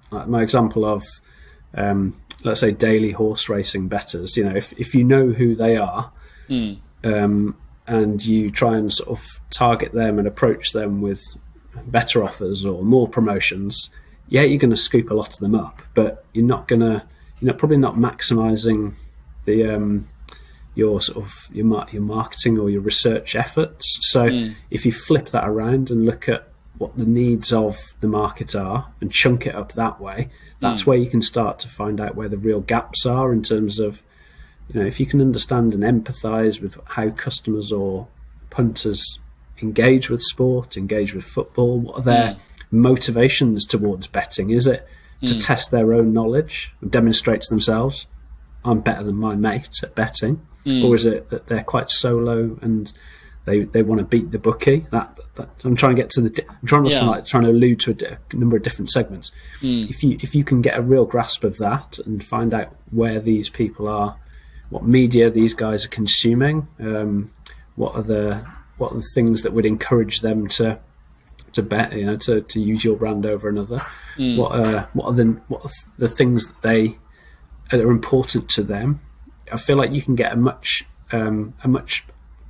my example of let's say daily horse racing bettors, if you know who they are, and you try and sort of target them and approach them with better offers or more promotions, you're going to scoop a lot of them up, but you're probably not maximising the your marketing or your research efforts. So if you flip that around and look at what the needs of the market are and chunk it up that way, that's where you can start to find out where the real gaps are in terms of, if you can understand and empathise with how customers or punters engage with sport, engage with football? What are their motivations towards betting? Is it to test their own knowledge and demonstrate to themselves, I'm better than my mate at betting? Or is it that they're quite solo and they want to beat the bookie? That I'm trying to get to trying to allude to a number of different segments. If you can get a real grasp of that and find out where these people are, what media these guys are consuming, what are the things that would encourage them to bet, to use your brand over another. What are the things that are important to them? I feel like you can get a much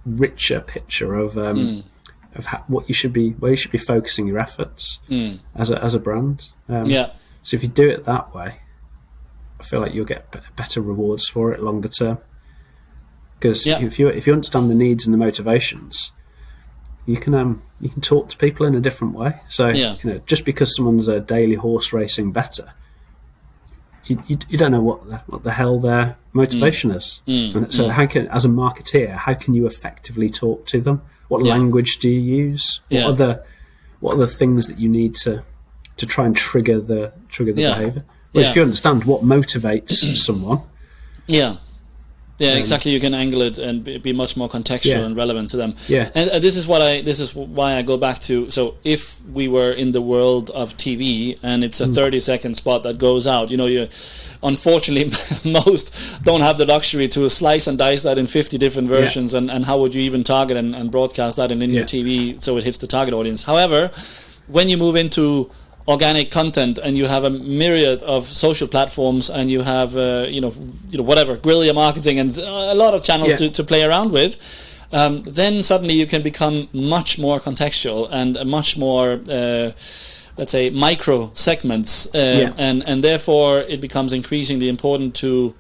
richer picture of where you should be focusing your efforts as a brand. So if you do it that way, I feel like you'll get better rewards for it longer term. Because if you understand the needs and the motivations, you can talk to people in a different way. So just because someone's a daily horse racing bettor, you don't know what the hell their motivation is. And so as a marketeer, how can you effectively talk to them? What language do you use? What are the things that you need to try and trigger the behaviour? Well, if you understand what motivates someone, exactly. You can angle it and be much more contextual and relevant to them. And this is why I go back to. So if we were in the world of TV and it's a 30-second spot that goes out, unfortunately most don't have the luxury to slice and dice that in 50 different versions. And how would you even target and broadcast that in linear TV so it hits the target audience? However, when you move into organic content and you have a myriad of social platforms and you have whatever guerrilla marketing and a lot of channels to play around with, then suddenly you can become much more contextual and a much more let's say micro segments, and therefore it becomes increasingly important to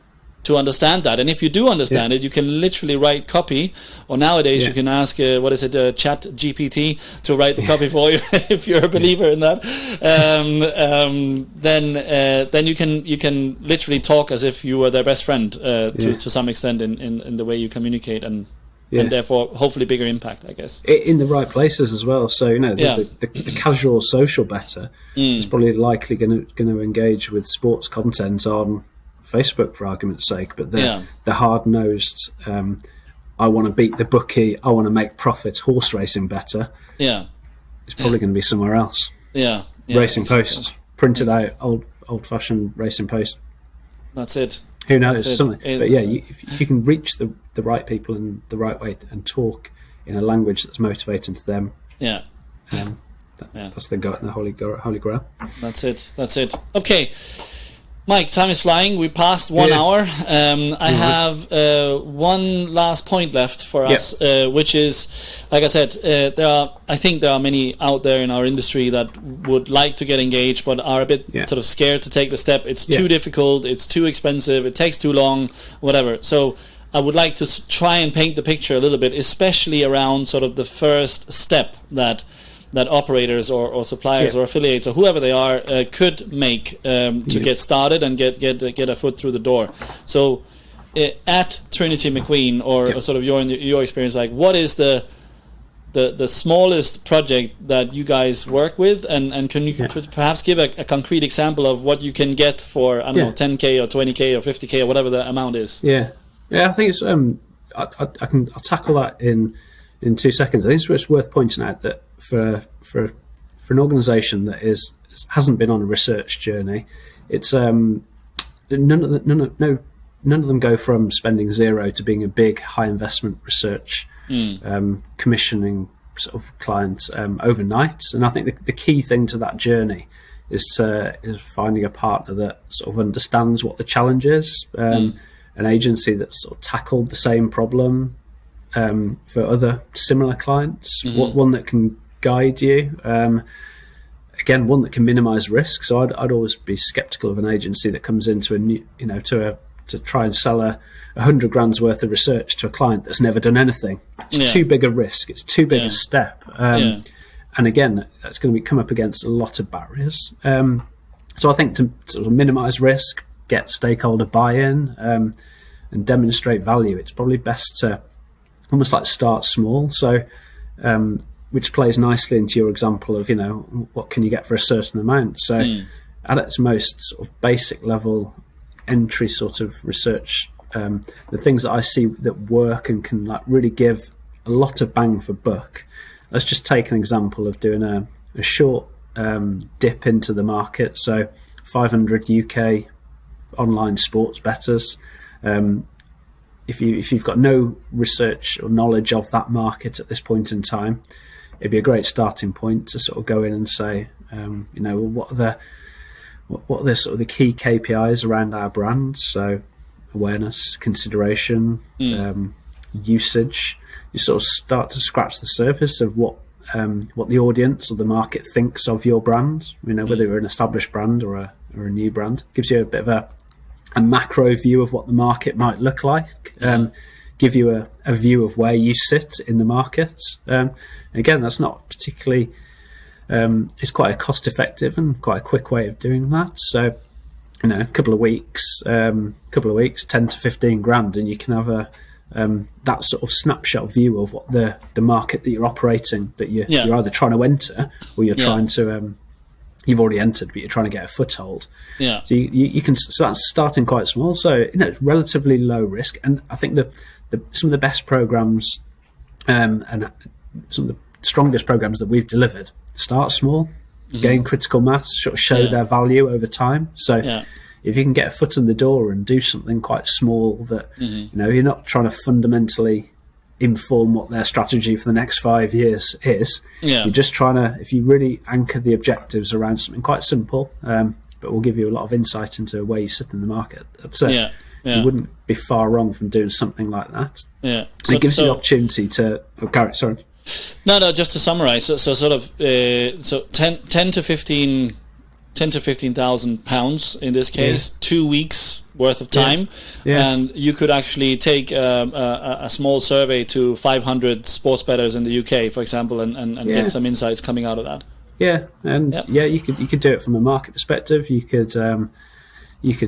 understand that. And if you do understand it, you can literally write copy, or nowadays you can ask Chat GPT to write the copy for you if you're a believer in that. Then you can literally talk as if you were their best friend to some extent in the way you communicate, and therefore hopefully bigger impact, I guess, in the right places as well. So the casual social bettor is probably likely going to engage with sports content on Facebook, for argument's sake, but the hard-nosed, I want to beat the bookie, I want to make profit horse racing bettor, it's probably going to be somewhere else. Racing Post, printed out, old-fashioned Racing Post. That's it. Who knows? Something. But if you can reach the right people in the right way and talk in a language that's motivating to them, that's the holy grail. That's it. Okay. Mike, time is flying. We passed 1 hour. I have one last point left for us, which is, like I said, I think there are many out there in our industry that would like to get engaged, but are a bit sort of scared to take the step. It's too difficult. It's too expensive. It takes too long. Whatever. So I would like to try and paint the picture a little bit, especially around sort of the first step that operators or suppliers or affiliates or whoever they are could make to get started and get a foot through the door. So at Trinity McQueen or sort of your experience, like what is the smallest project that you guys work with, and can you perhaps give a concrete example of what you can get for, I don't know, 10k or 20k or 50k or whatever the amount is? I think it's I'll tackle that in 2 seconds. I think it's worth pointing out that for an organisation that hasn't been on a research journey, it's none of them go from spending zero to being a big high investment research commissioning sort of client overnight. And I think the key thing to that journey is finding a partner that sort of understands what the challenge is, an agency that's sort of tackled the same problem for other similar clients, one that can guide you, again, one that can minimise risk. So I'd always be sceptical of an agency that comes into a new, to try and sell 100 grand's worth of research to a client that's never done anything. It's too big a risk. It's too big a step. And again, that's going to come up against a lot of barriers. So I think to sort of minimise risk, get stakeholder buy-in, and demonstrate value, it's probably best to almost like start small. So which plays nicely into your example of, what can you get for a certain amount. So at its most sort of basic level, entry sort of research, the things that I see that work and can like really give a lot of bang for buck. Let's just take an example of doing a short dip into the market. So 500 UK online sports bettors. If you've got no research or knowledge of that market at this point in time, it'd be a great starting point to sort of go in and say, what are the sort of the key KPIs around our brand? So awareness, consideration, usage. You sort of start to scratch the surface of what the audience or the market thinks of your brand. Whether you're an established brand or a new brand, gives you a bit of a macro view of what the market might look like. Give you a view of where you sit in the market. Again, that's not particularly. It's quite a cost-effective and quite a quick way of doing that. So, a couple of weeks, 10 to 15 grand, and you can have that sort of snapshot view of what the market that you're operating, that you're either trying to enter or you're trying to. You've already entered, but you're trying to get a foothold. Yeah. So you can start starting quite small. So it's relatively low risk, and I think some of the best programs and some of the strongest programs that we've delivered start small, gain critical mass, sort of show their value over time. So if you can get a foot in the door and do something quite small that you're not trying to fundamentally inform what their strategy for the next 5 years is. You're just trying to, if you really anchor the objectives around something quite simple, but will give you a lot of insight into where you sit in the market. That's it. You wouldn't be far wrong from doing something like that. So it gives you the opportunity to. Oh, Garrett, sorry. No. Just to summarize, so sort of 10 to 15,000 pounds in this case, 2 weeks worth of time, and you could actually take a small survey to 500 sports bettors in the UK, for example, and get some insights coming out of that. You could do it from a market perspective. You could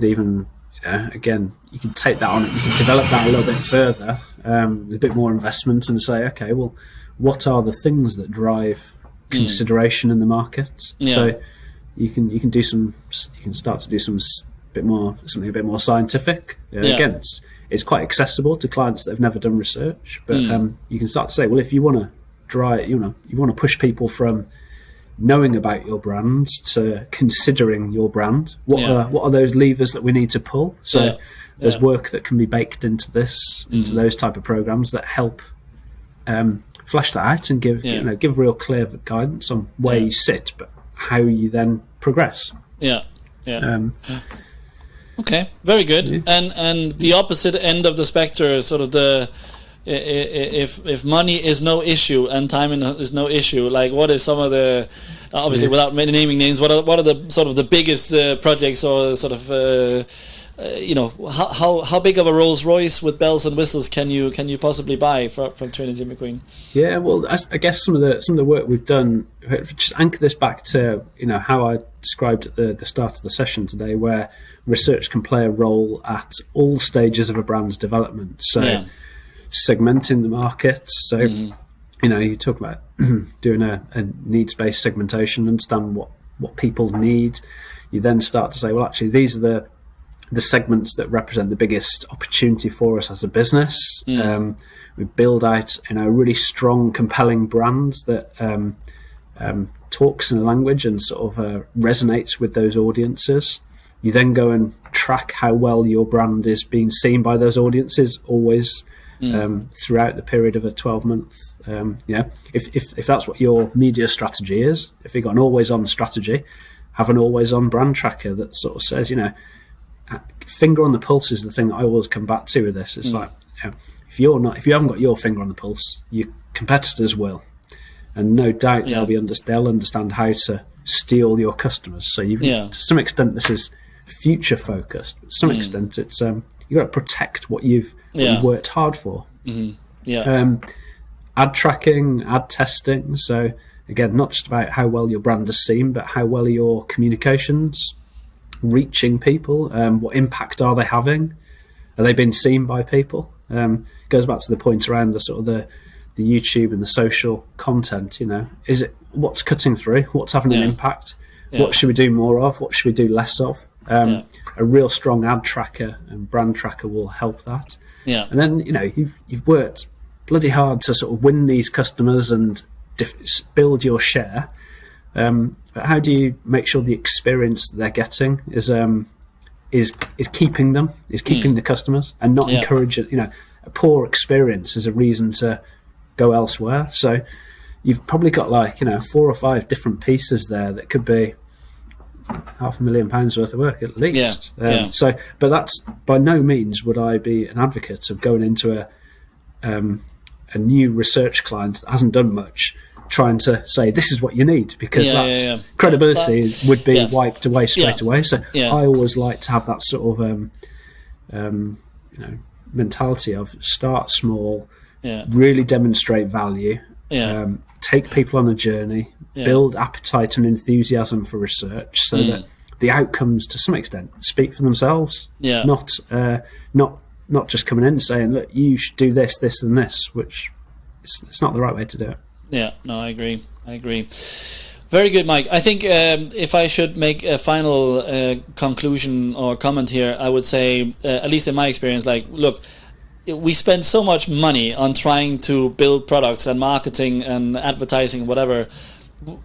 even again, you could take that on. You could develop that a little bit further with a bit more investment and say, okay, well, what are the things that drive consideration in the market? So you can start to do something a bit more scientific. Again, it's quite accessible to clients that have never done research, but you can start to say, well, if you want to you want to push people from knowing about your brand to considering your brand, what are those levers that we need to pull? So there's work that can be baked into into those type of programs that help flesh that out and give real clear guidance on where you sit, but how you then progress. Okay, very good. And the opposite end of the spectrum, sort of if money is no issue and time is no issue, like what is some of the, obviously without naming names, what are the sort of the biggest projects, or sort of how big of a Rolls Royce with bells and whistles can you possibly buy from Trinity McQueen? Yeah, well, I guess some of the work we've done, just anchor this back to how I described at the start of the session today, where research can play a role at all stages of a brand's development. So segmenting the market. So you talk about doing a needs-based segmentation, understand what people need. You then start to say, well, actually, these are the segments that represent the biggest opportunity for us as a business. We build out a really strong, compelling brand that talks in a language and sort of resonates with those audiences. You then go and track how well your brand is being seen by those audiences, always throughout the period of a 12-month. If that's what your media strategy is, if you've got an always-on strategy, have an always-on brand tracker that sort of says, finger on the pulse is the thing that I always come back to with this. It's like, if you haven't got your finger on the pulse, your competitors will, and no doubt they'll understand how to steal your customers. So to some extent, this is future focused. To some extent, it's you've got to protect what you've worked hard for. Ad tracking, ad testing. So again, not just about how well your brand is seen, but how well are your communications reaching people? What impact are they having? Are they being seen by people? Goes back to the point around the YouTube and the social content, is it what's cutting through, what's having an impact, what should we do more of, what should we do less of? A real strong ad tracker and brand tracker will help that. And then you've worked bloody hard to sort of win these customers and build your share. But how do you make sure the experience that they're getting is keeping them, is keeping the customers, and not encourage it? A poor experience is a reason to go elsewhere. So you've probably got 4 or 5 different pieces there that could be £500,000 worth of work at least. But that's by no means would I be an advocate of going into a new research client that hasn't done much, trying to say this is what you need, because credibility would be wiped away straight away. So I always like to have that sort of mentality of start small, really demonstrate value, take people on a journey, build appetite and enthusiasm for research, so that the outcomes to some extent speak for themselves. Not just coming in and saying, look, you should do this, this and this, which it's not the right way to do it. I agree. Very good, Mike. I think if I should make a final conclusion or comment here, I would say, at least in my experience, look, we spend so much money on trying to build products and marketing and advertising, whatever.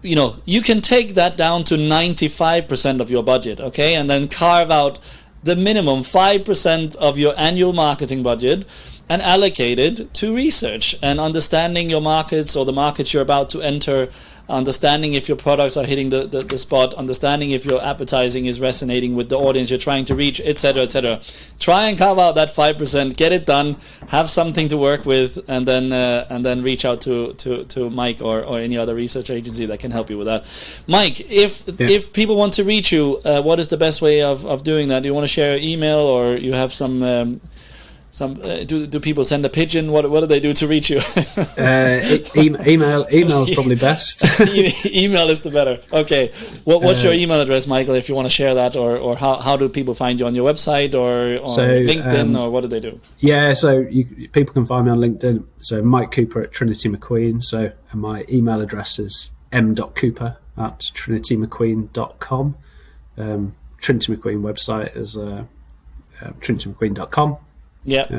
You can take that down to 95% of your budget, okay, and then carve out the minimum 5% of your annual marketing budget and allocate it to research and understanding your markets or the markets you're about to enter, understanding if your products are hitting the spot, understanding if your advertising is resonating with the audience you're trying to reach, etc., etc. Try and carve out that 5%, get it done, have something to work with, and then reach out to Mike or any other research agency that can help you with that. Mike, if people want to reach you, what is the best way of doing that? Do you want to share your email, or you have some do people send a pigeon? What do they do to reach you? Email is probably best. Email is the better. Okay. What's your email address, Michael, if you want to share that, or how do people find you on your website or on LinkedIn, or what do they do? So people can find me on LinkedIn. So Mike Cooper at Trinity McQueen. And my email address is m.cooper@trinitymcqueen.com. Trinity McQueen website is trinitymcqueen.com.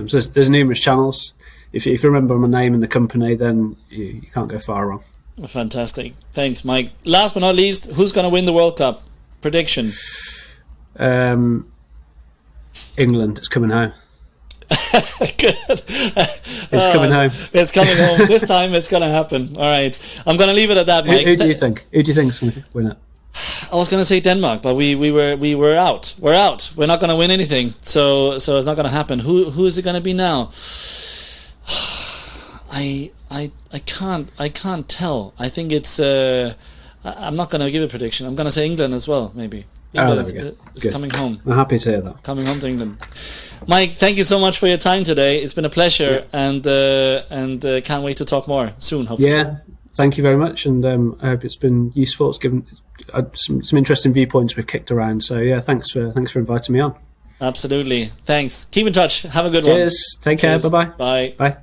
So there's numerous channels. If you remember my name and the company, then you can't go far wrong. Fantastic. Thanks, Mike. Last but not least, who's going to win the World Cup? Prediction. England. It's coming home. Good. It's coming home. It's coming home. This time it's going to happen. All right. I'm going to leave it at that, Mike. Who do you think? Who do you think's going to win it? I was going to say Denmark, but we were out. We're out. We're not going to win anything. So it's not going to happen. Who is it going to be now? I can't tell. I think it's. I'm not going to give a prediction. I'm going to say England as well. Maybe. England is coming home. I'm happy to hear that. Coming home to England. Mike, thank you so much for your time today. It's been a pleasure, and can't wait to talk more soon. Hopefully. Yeah. Thank you very much, and I hope it's been useful. It's given some interesting viewpoints we've kicked around. So thanks for inviting me on. Absolutely. Thanks. Keep in touch. Have a good one. Cheers. Take care. Bye-bye. Bye. Bye.